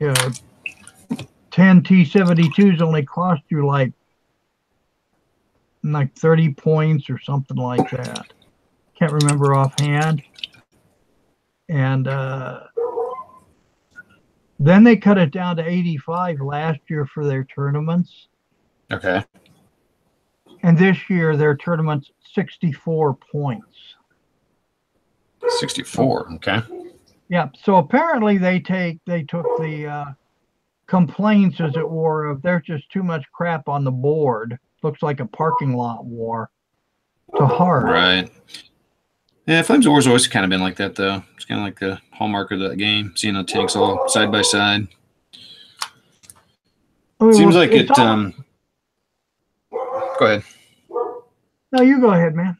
10 T-72s only cost you like 30 points or something like that. Can't remember offhand. And Then they cut it down to 85 last year for their tournaments. Okay. And this year, their tournament's 64 points. 64. Okay. Yeah. So apparently they took the complaints, as it were, of there's just too much crap on the board. Looks like a parking lot war to heart. Right. Yeah, Flames of War's always kind of been like that, though. It's kind of like the hallmark of that game, seeing the tanks all side by side. Seems like it. Go ahead. No, you go ahead, man.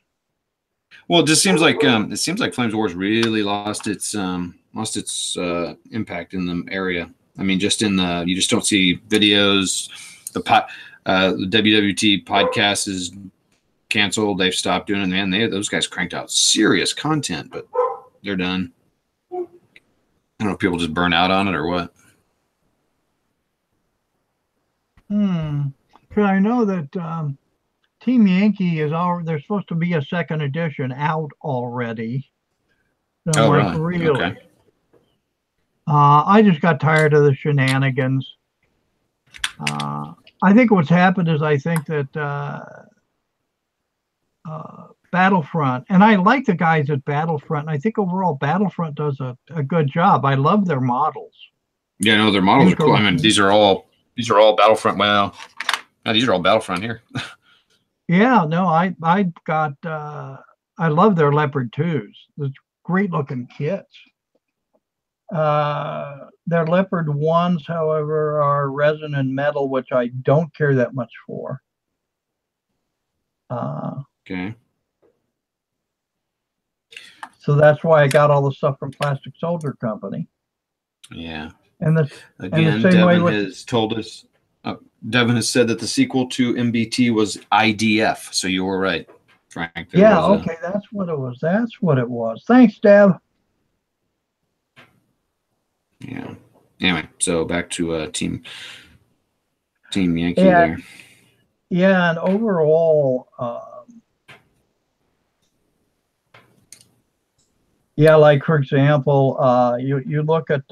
Well, it just seems like Flames of War's really lost its impact in the area. I mean, just in the you just don't see videos. The WWT podcast is canceled. They've stopped doing it. Man, those guys cranked out serious content, but they're done. I don't know if people just burn out on it or what. Because I know that Team Yankee there's supposed to be a second edition out already. So really? Okay. I just got tired of the shenanigans. I think what's happened is I think that Battlefront, and I like the guys at Battlefront, and I think overall Battlefront does a good job. I love their models. Yeah, no, their models are cool. I mean, these are all Battlefront. Well, these are all Battlefront here. Yeah, no, I got I love their Leopard 2s. Those great looking kits. Their Leopard 1s, however, are resin and metal, which I don't care that much for. Okay. So that's why I got all the stuff from Plastic Soldier Company. Yeah. And again, Devin has told us. Devin has said that the sequel to MBT was IDF. So you were right, Frank. Yeah. Okay, that's what it was. That's what it was. Thanks, Dev. Yeah. Anyway, so back to Team Yankee there. Yeah, and overall, yeah, like for example, you look at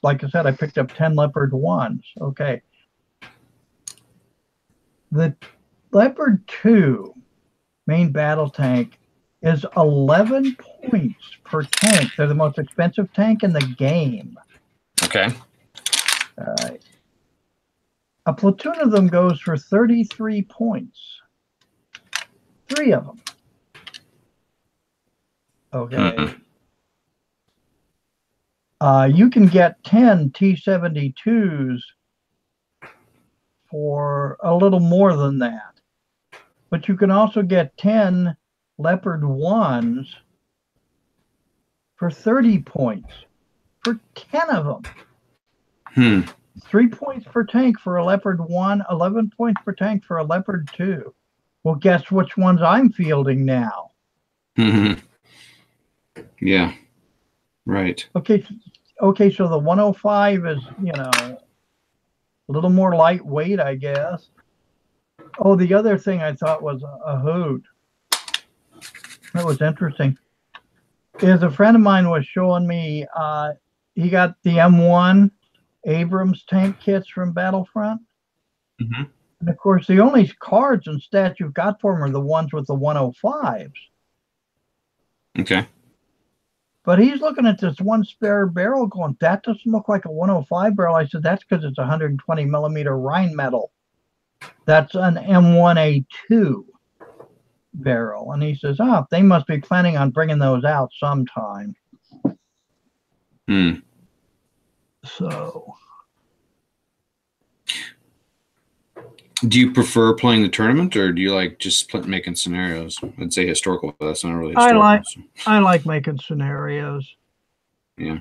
like I said, I picked up 10 Leopard 1s. Okay. The Leopard 2 main battle tank is 11 points per tank. They're the most expensive tank in the game. Okay. A platoon of them goes for 33 points. 3 of them. Okay. You can get 10 T-72s for a little more than that. But you can also get 10 Leopard 1s for 30 points. For 10 of them. 3 points per tank for a Leopard 1, 11 points per tank for a Leopard 2. Well, guess which ones I'm fielding now? Yeah. Right. Okay, so the 105 is, a little more lightweight, I guess. Oh, the other thing I thought was a hoot. That was interesting. Is a friend of mine was showing me, he got the M1 Abrams tank kits from Battlefront. And of course, the only cards and stats you've got for them are the ones with the 105s. Okay. But he's looking at this one spare barrel going, that doesn't look like a 105 barrel. I said, that's because it's 120 millimeter Rheinmetall. That's an M1A2 barrel. And he says, they must be planning on bringing those out sometime. So. Do you prefer playing the tournament, or do you like just making scenarios? I'd say historical, but that's not really historical. I like making scenarios. Yeah.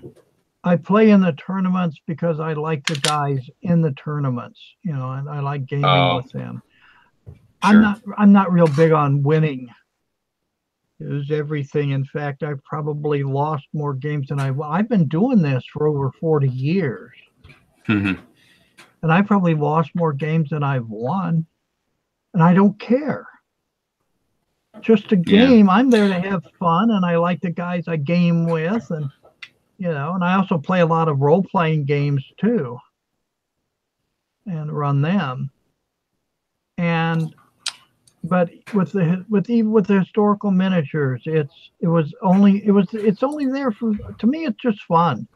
I play in the tournaments because I like the guys in the tournaments, and I like gaming with them. Sure. I'm not real big on winning. Is everything. In fact, I've probably lost more games than I've been doing this for over 40 years. And I probably lost more games than I've won. And I don't care. Just a game. Yeah. I'm there to have fun, and I like the guys I game with. And And I also play a lot of role-playing games too, and run them. And but even with the historical miniatures, it's only there for, to me, it's just fun.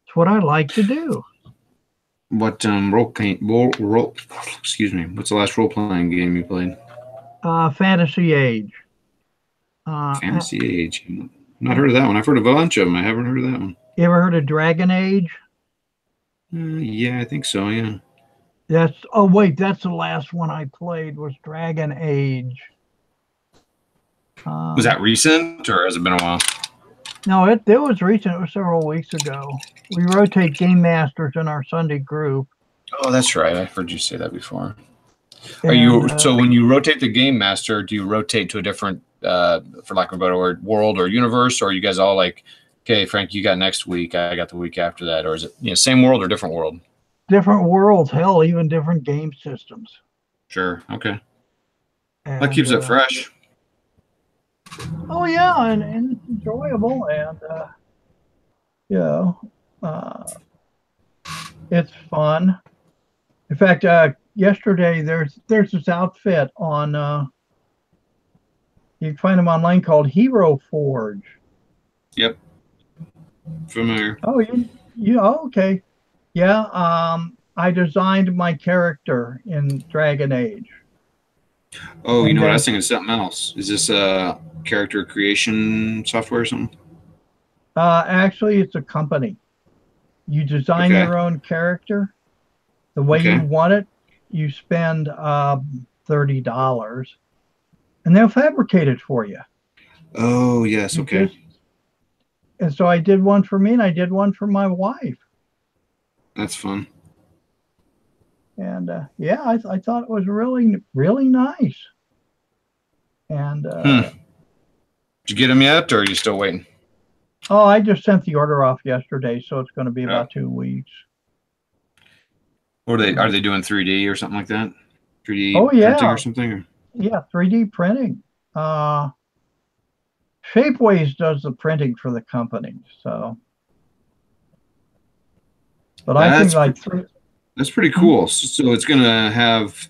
It's what I like to do. What excuse me. What's the last role playing game you played? Fantasy Age. Uh, Fantasy Age. Not heard of that one. I've heard of a bunch of them. I haven't heard of that one. you ever heard of Dragon Age? Yeah, I think so. Yeah. Oh wait, that's the last one I played was Dragon Age. Was that recent or has it been a while? No, it was recent. It was several weeks ago. We rotate game masters in our Sunday group. Oh, that's right. I heard you say that before. And, So when you rotate the game master, do you rotate to a different, for lack of a better word, world or universe, or are you guys all like, okay, Frank, you got next week, I got the week after that, or is it same world or different world? different worlds, hell, even different game systems. Sure. Okay. And, That keeps it fresh. Oh yeah, and it's enjoyable, and it's fun. In fact, yesterday there's this outfit on you can find them online called Hero Forge. Yep. Familiar. Oh, okay. Yeah, I designed my character in Dragon Age. Oh, you know what? I was thinking of something else. Is this a character creation software or something? Actually, it's a company. You design your own character the way you want it. You spend $30, and they'll fabricate it for you. Oh, yes. Okay. And so I did one for me, and I did one for my wife. That's fun. And yeah, I thought it was really, really nice. And did you get them yet, or are you still waiting? Oh, I just sent the order off yesterday, so it's going to be about 2 weeks. Or are they doing 3D or something like that? 3D printing or something? Or? Yeah, 3D printing. Shapeways does the printing for the company, so. But I think like that's pretty cool. So it's going to have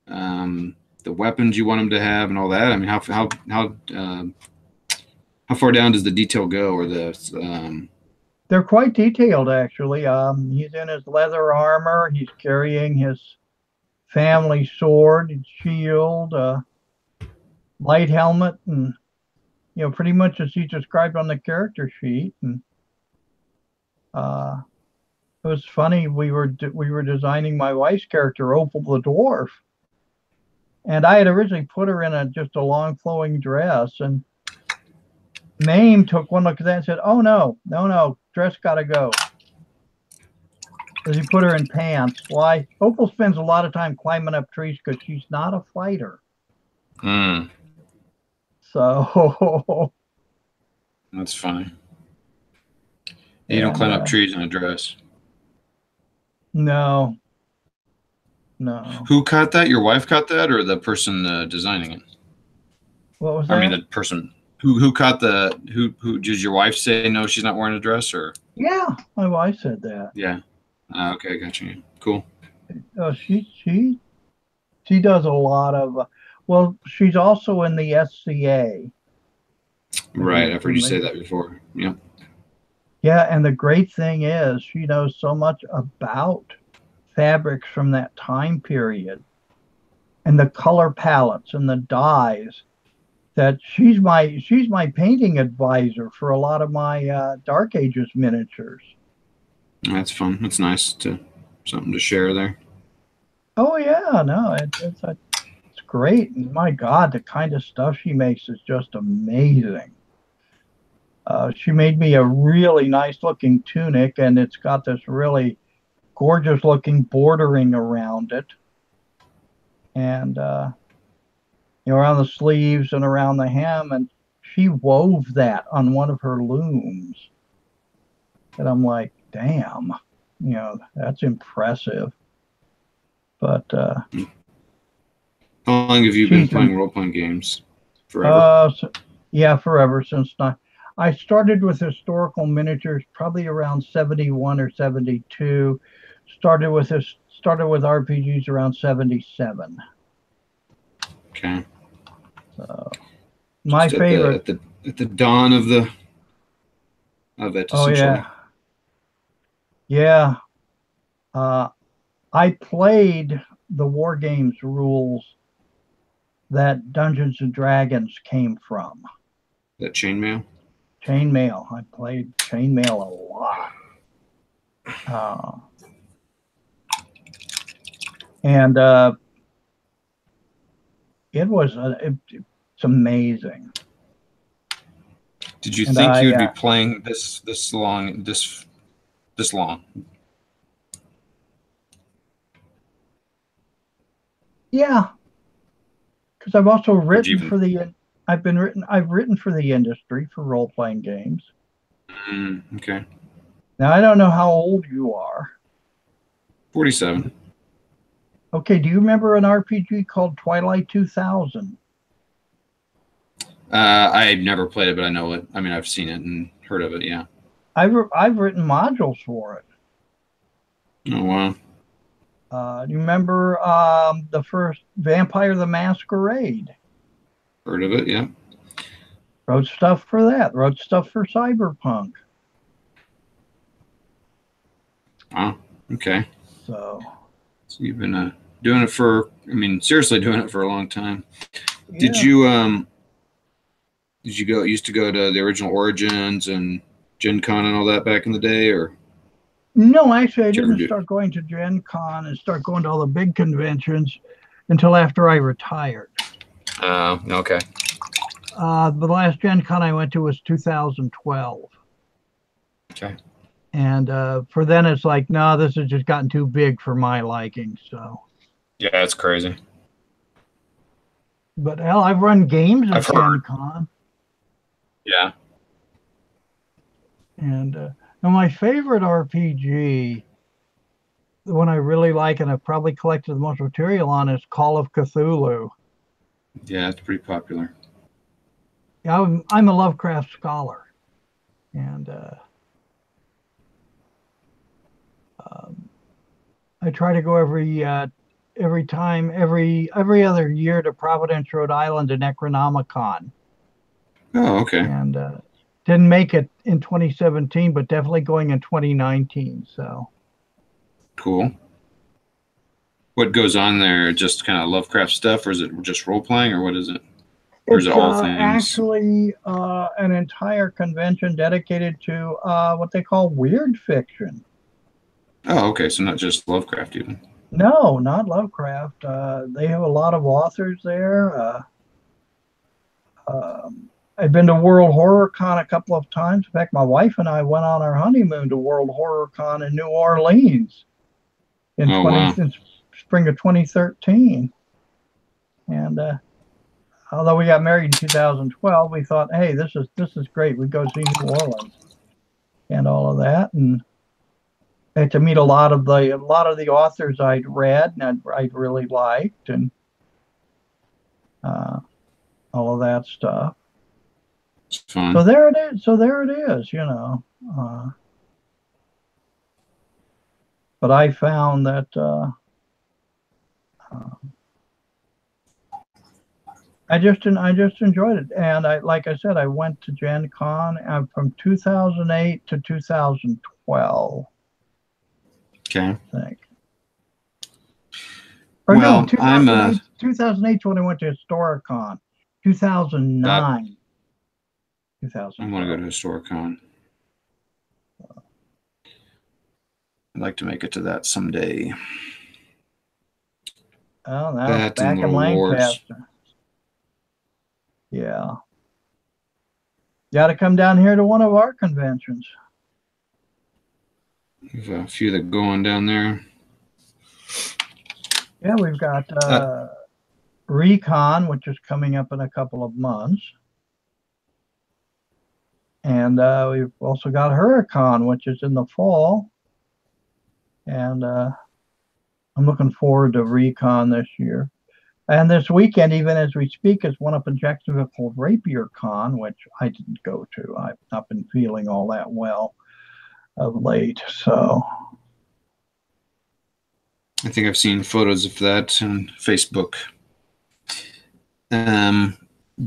the weapons you want them to have and all that. I mean, how far down does the detail go, or the? They're quite detailed, actually. He's in his leather armor. He's carrying his family sword and shield, light helmet, and pretty much as he described on the character sheet. And it was funny. We were designing my wife's character, Opal the dwarf, and I had originally put her in just a long flowing dress, and Mame took one look at that and said, "Oh no, dress gotta go." As he put her in pants. Why? Opal spends a lot of time climbing up trees because she's not a fighter. So that's funny. You don't climb up trees in a dress. No. Who caught that? Your wife caught that, or the person designing it? What was that? I mean, the person who caught the who did your wife say no? She's not wearing a dress, or? Yeah, my wife said that. Yeah. Okay, got you. Cool. She does a lot of. Well, she's also in the SCA. Right, I've heard you say that before. Yeah. Yeah, and the great thing is she knows so much about fabrics from that time period and the color palettes and the dyes that she's my painting advisor for a lot of my Dark Ages miniatures. That's fun. That's nice something to share there. Oh yeah, no, it's great. And my God, the kind of stuff she makes is just amazing. She made me a really nice looking tunic, and it's got this really gorgeous looking bordering around it. And, around the sleeves and around the hem. And she wove that on one of her looms. And I'm like, damn, that's impressive. But, how long have you been playing role-playing games? Forever? Yeah, forever since I started with historical miniatures probably around 71 or 72. Started with RPGs around 77. Okay. My Just favorite. at the dawn of it, Oh essentially. yeah. I played the War Games rules that Dungeons and Dragons came from. That chainmail. Chainmail. I played Chainmail a lot. And it's amazing. Did you And think you would be playing this long? This long? Yeah, because I've also written for the. I've written for the industry for role playing games. Okay. Now I don't know how old you are. 47. Okay, do you remember an RPG called Twilight 2000? I've never played it, but I know it. I mean, I've seen it and heard of it. Yeah. I've written modules for it. Oh wow. Do you remember the first Vampire the Masquerade? Heard of it? Yeah. Wrote stuff for that. Wrote stuff for Cyberpunk. Oh, okay. So you've been doing it for, I mean, seriously doing it for a long time. yeah. Did you used to go to the original Origins and Gen Con and all that back in the day, or? No, actually, I didn't start going to Gen Con and start going to all the big conventions until after I retired. Okay. The last Gen Con I went to was 2012. Okay. And for then, it's like, no, this has just gotten too big for my liking. So. Yeah, that's crazy. But hell, I've run games at Gen Con. Yeah. And now my favorite RPG, the one I really like and I've probably collected the most material on, is Call of Cthulhu. Yeah, it's pretty popular. Yeah, I'm a Lovecraft scholar. And I try to go every other year to Providence, Rhode Island to Necronomicon. Oh, okay. And didn't make it in 2017, but definitely going in 2019. So cool. What goes on there? Just kind of Lovecraft stuff, or is it just role playing, or what is it? Or is it all things? Actually an entire convention dedicated to what they call weird fiction. Oh, okay. So not just Lovecraft, even. No, not Lovecraft. They have a lot of authors there. I've been to World Horror Con a couple of times. In fact, my wife and I went on our honeymoon to World Horror Con in New Orleans in spring of 2013. And although we got married in 2012, we thought, hey, this is great. We go see New Orleans and all of that, and I had to meet a lot of the authors I'd read and I'd really liked, and all of that stuff. It's fun. So there it is. You know. But I found that I just enjoyed it, and like I said, I went to Gen Con from 2008 to 2012. Okay. I think. Or well, no, 2008 when I went to Historicon. 2009. 2000. I want to go to Historicon. I'd like to make it to that someday. Oh, that's back in Lancaster. Yeah. Got to come down here to one of our conventions. There's a few that go on down there. Yeah, we've got Recon, which is coming up in a couple of months. And we've also got Hurricane, which is in the fall. And I'm looking forward to Recon this year. And this weekend, even as we speak, is one up in Jacksonville called Rapier Con, which I didn't go to. I've not been feeling all that well of late. So I think I've seen photos of that on Facebook.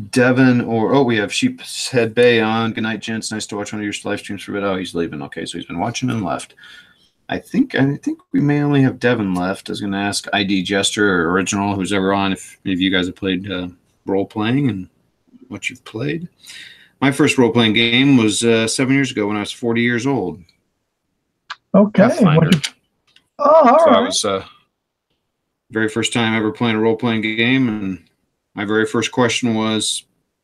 Devin we have Sheepshead Bay on. Good night, gents. Nice to watch one of your live streams for a bit. Oh, he's leaving. Okay, so he's been watching and left. I think we may only have Devin left. I was going to ask ID Jester or Original, who's ever on, if any of you guys have played role playing and what you've played. My first role playing game was 7 years ago when I was 40 years old. okay. Pathfinder. Oh, all So right. I was very first time ever playing a role playing game, and my very first question was,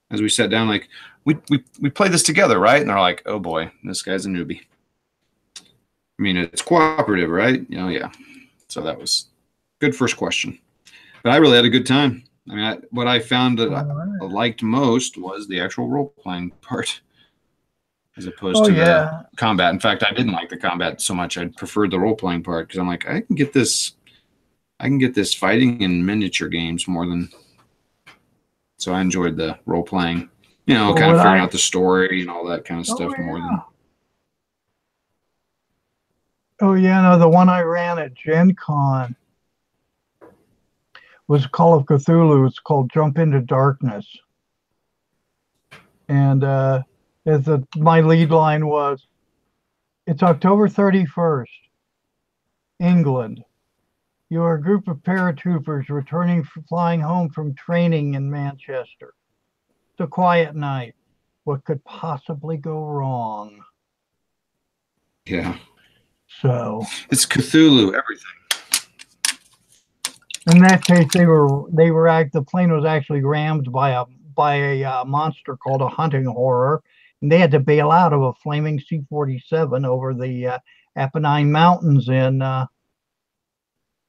as we sat down, like, we play this together, right? And they're like, oh boy, this guy's a newbie. I mean, it's cooperative, right? Yeah. So that was good first question. But I really had a good time. I mean, what I found that I liked most was the actual role-playing part as opposed to the combat. In fact, I didn't like the combat so much. I preferred the role-playing part because I'm like, I can get this fighting in miniature games more than... So I enjoyed the role-playing, kind of figuring out the story and all that kind of stuff more than... Oh, yeah, no, the one I ran at Gen Con was Call of Cthulhu. It's called Jump into Darkness. And my lead line was, it's October 31st, England. You are a group of paratroopers returning flying home from training in Manchester. It's a quiet night. What could possibly go wrong? Yeah. So it's Cthulhu, everything. In that case, the plane was actually rammed by a monster called a hunting horror, and they had to bail out of a flaming C-47 over the Apennine Mountains in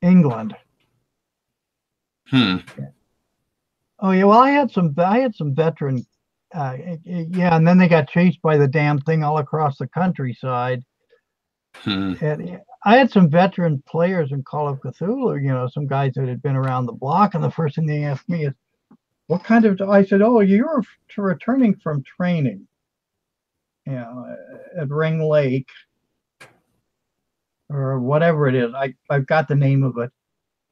England. Oh yeah, well I had some veteran, and then they got chased by the damn thing all across the countryside. And I had some veteran players in Call of Cthulhu, some guys that had been around the block, and the first thing they asked me is, what kind of, I said, oh, you're returning from training, at Ring Lake, or whatever it is. I've got the name of it.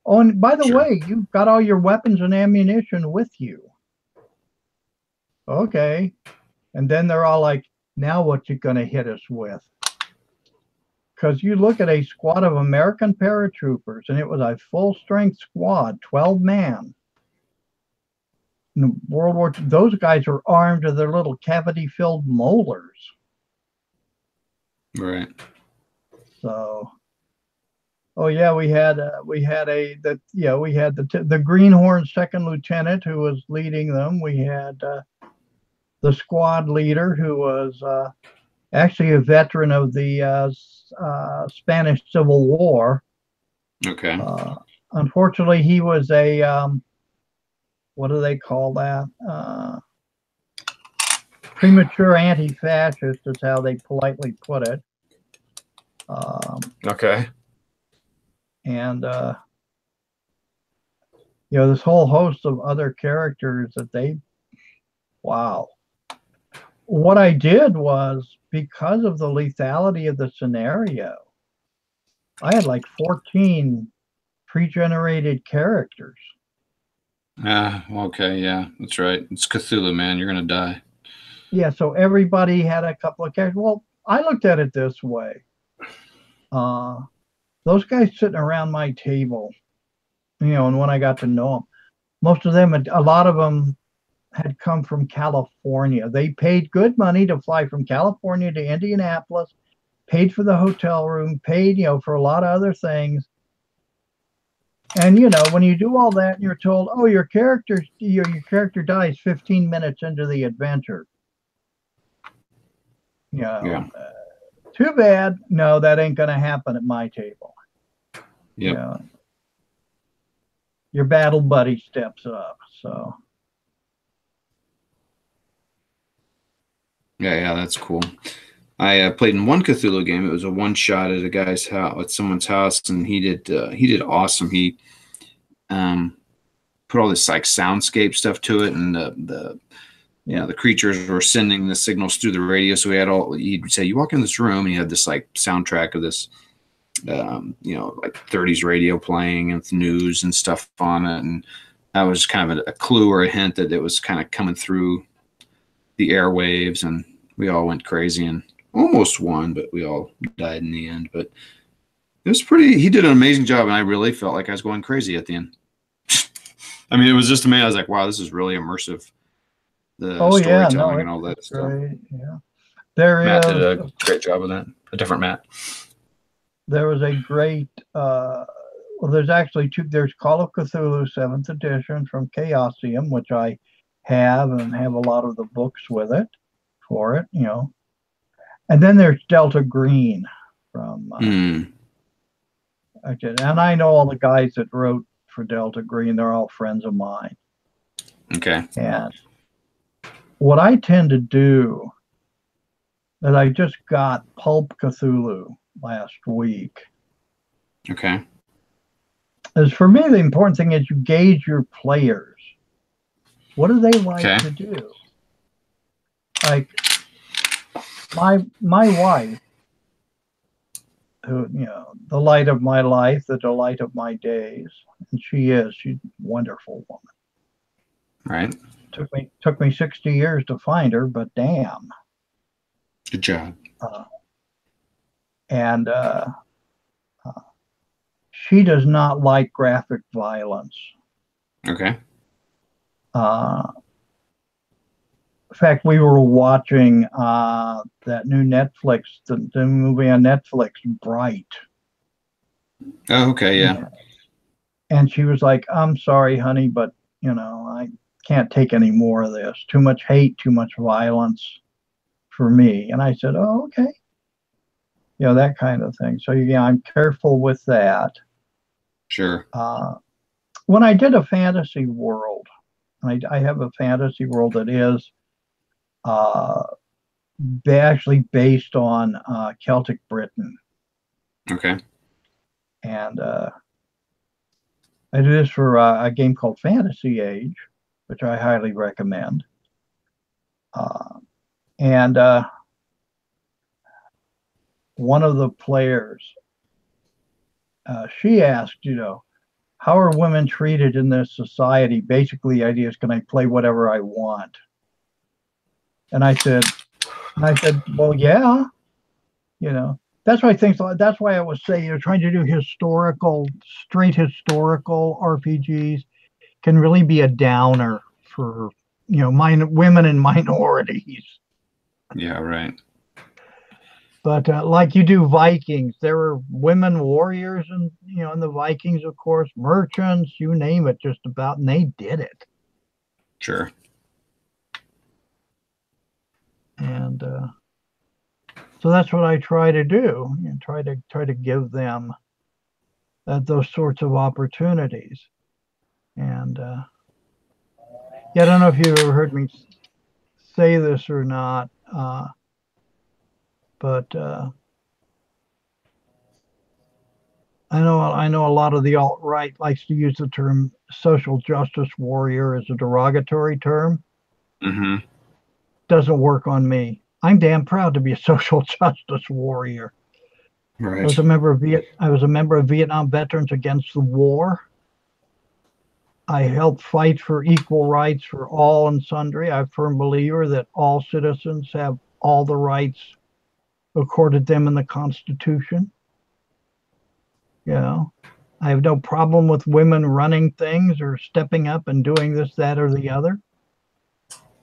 Oh, and by the way, you've got all your weapons and ammunition with you. Okay. And then they're all like, now what you gonna hit us with? Because you look at a squad of American paratroopers, and it was a full-strength squad, 12 man. In World War II, those guys were armed with their little cavity-filled molars. Right. So, oh yeah, we had the Greenhorn second lieutenant who was leading them. We had the squad leader who was actually a veteran of the Spanish Civil War. Okay. Unfortunately, he was a what do they call that? Premature anti-fascist is how they politely put it. Okay. And this whole host of other characters that wow. What I did was, because of the lethality of the scenario, I had like 14 pre-generated characters. Okay, yeah, that's right. It's Cthulhu, man. You're gonna die. Yeah, so everybody had a couple of characters. Well, I looked at it this way. Those guys sitting around my table, and when I got to know them, most of them, a lot of them had come from California. They paid good money to fly from California to Indianapolis, paid for the hotel room, paid, for a lot of other things. And, when you do all that and you're told, oh, your character dies 15 minutes into the adventure. Yeah. Too bad. No, that ain't going to happen at my table. Yeah. Your battle buddy steps up. So. Yeah, that's cool. I played in one Cthulhu game. It was a one shot at a guy's house, at someone's house, and he did awesome. He put all this like soundscape stuff to it, and the you know, the creatures were sending the signals through the radio. So we had all, he'd say, you walk in this room and you had this like soundtrack of this, you know, like 30s radio playing and news and stuff on it. And that was kind of a clue or a hint that it was kind of coming through the airwaves, and we all went crazy and almost won, but we all died in the end. But it was pretty, he did an amazing job. And I really felt like I was going crazy at the end. I mean, it was just amazing. I was like, wow, this is really immersive. The storytelling and all that stuff. Great. Yeah, Matt did a great job with that. A different Matt. There was a great. Well, there's actually two. There's Call of Cthulhu 7th edition from Chaosium, which I have and have a lot of the books with it for it. You know, and then there's Delta Green from. And I know all the guys that wrote for Delta Green. They're all friends of mine. Okay. And what I tend to do is I just got Pulp Cthulhu last week. Okay. Is for me, the important thing is you gauge your players. What do they like to do? Like my wife, who, you know, the light of my life, the delight of my days, and she's a wonderful woman. Right. Took me 60 years to find her, but damn. Good job. She does not like graphic violence. Okay. In fact, we were watching that new Netflix, the movie on Netflix, Bright. Oh, okay, yeah. And she was like, I'm sorry, honey, but, you know, I can't take any more of this. Too much hate, too much violence for me. And I said, oh, okay. You know, that kind of thing. So, yeah, I'm careful with that. Sure. When I did a fantasy world, I have a fantasy world that is actually based on Celtic Britain. Okay. And I do this for a game called Fantasy Age, which I highly recommend. And one of the players, she asked, you know, how are women treated in this society? Basically, the idea is, can I play whatever I want? And I said, well, yeah, you know, that's why that's why I was saying, you're trying to do straight historical RPGs can really be a downer for, you know, women and minorities. Yeah, right. But like you do Vikings, there were women warriors, and you know, in the Vikings, of course, merchants, you name it, just about, and they did it. Sure. And so that's what I try to do, and try to give them those sorts of opportunities. And yeah, I don't know if you've ever heard me say this or not, but I know a lot of the alt-right likes to use the term social justice warrior as a derogatory term. Mm-hmm. Doesn't work on me. I'm damn proud to be a social justice warrior. Right. I was a member of Vietnam Veterans Against the War. I helped fight for equal rights for all and sundry. I'm a firm believer that all citizens have all the rights accorded them in the Constitution. You know, I have no problem with women running things or stepping up and doing this, that, or the other.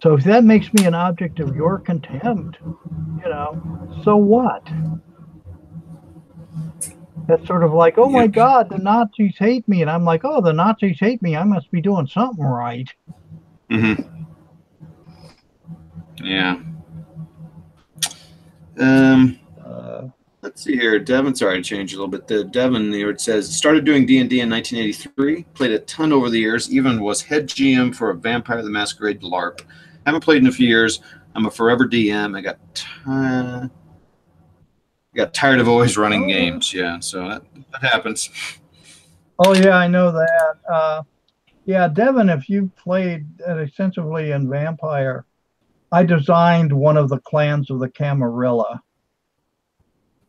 So if that makes me an object of your contempt, you know, so what? That's sort of like, oh my God, the Nazis hate me. And I'm like, oh, the Nazis hate me. I must be doing something right. Mm-hmm. Yeah. Let's see here. Devin, sorry to change a little bit. Devin here says, started doing D&D in 1983, played a ton over the years, even was head GM for a Vampire the Masquerade LARP. Haven't played in a few years. I'm a forever DM. I got tired of always running games. Yeah, so that happens. Oh, yeah, I know that. Yeah, Devin, if you played extensively in Vampire, I designed one of the clans of the Camarilla.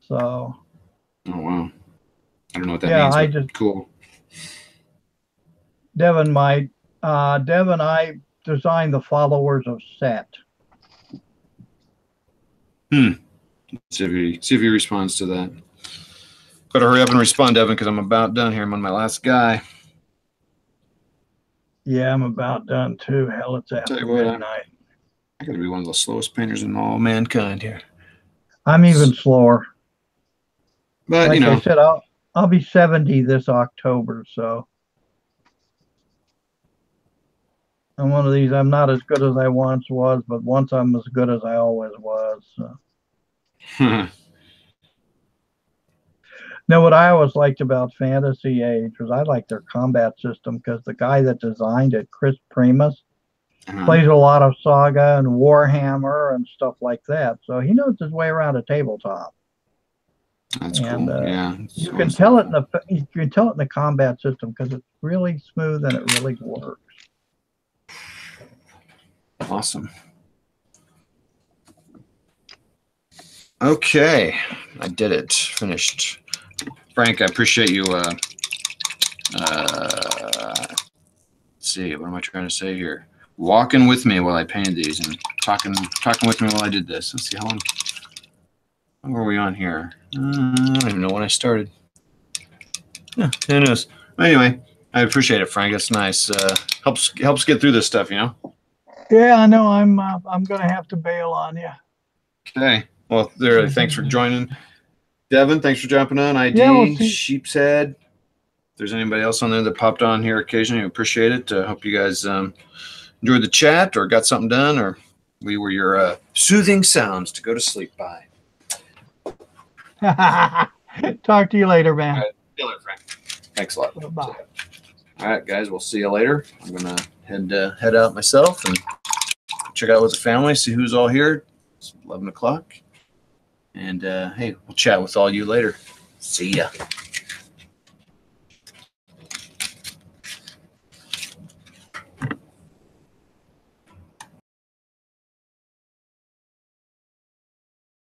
So Oh wow, I don't know what that yeah, means, but cool. Devin might. Devin, I designed the followers of Set. See if he responds to that. Better hurry up and respond, Evan, because I'm about done here. I'm on my last guy. Yeah, I'm about done too. Hell, it's after midnight. I gotta be one of the slowest painters in all mankind here. I'm even slower. But Like you know, I said, I'll be 70 this October, so I'm one of these. I'm not as good as I once was, but once I'm as good as I always was. So. Now, what I always liked about Fantasy Age was I liked their combat system because the guy that designed it, Chris Primus, plays a lot of Saga and Warhammer and stuff like that. So he knows his way around a tabletop. That's cool. Yeah, you can tell it in the combat system because it's really smooth and it really works. Awesome. Okay, I did it. Finished. Frank, I appreciate you. Let's see, what am I trying to say here? Walking with me while I painted these and talking with me while I did this. Let's see how long were we on here. I don't even know when I started. Yeah, who knows? Anyway, I appreciate it, Frank. That's nice. Helps get through this stuff, you know. Yeah, I know. I'm gonna have to bail on you. Okay. Well, there. Thanks for joining, Devin. Thanks for jumping on. ID, yeah, we'll Sheep's Head. If there's anybody else on there that popped on here occasionally, I appreciate it. Hope you guys enjoyed the chat or got something done, or we were your soothing sounds to go to sleep by. Talk to you later, man. All right. See you later, Frank. Thanks a lot. Bye. All right, guys. We'll see you later. I'm gonna head out myself and check out with the family, see who's all here. It's 11 o'clock. And hey, we'll chat with all you later. See ya.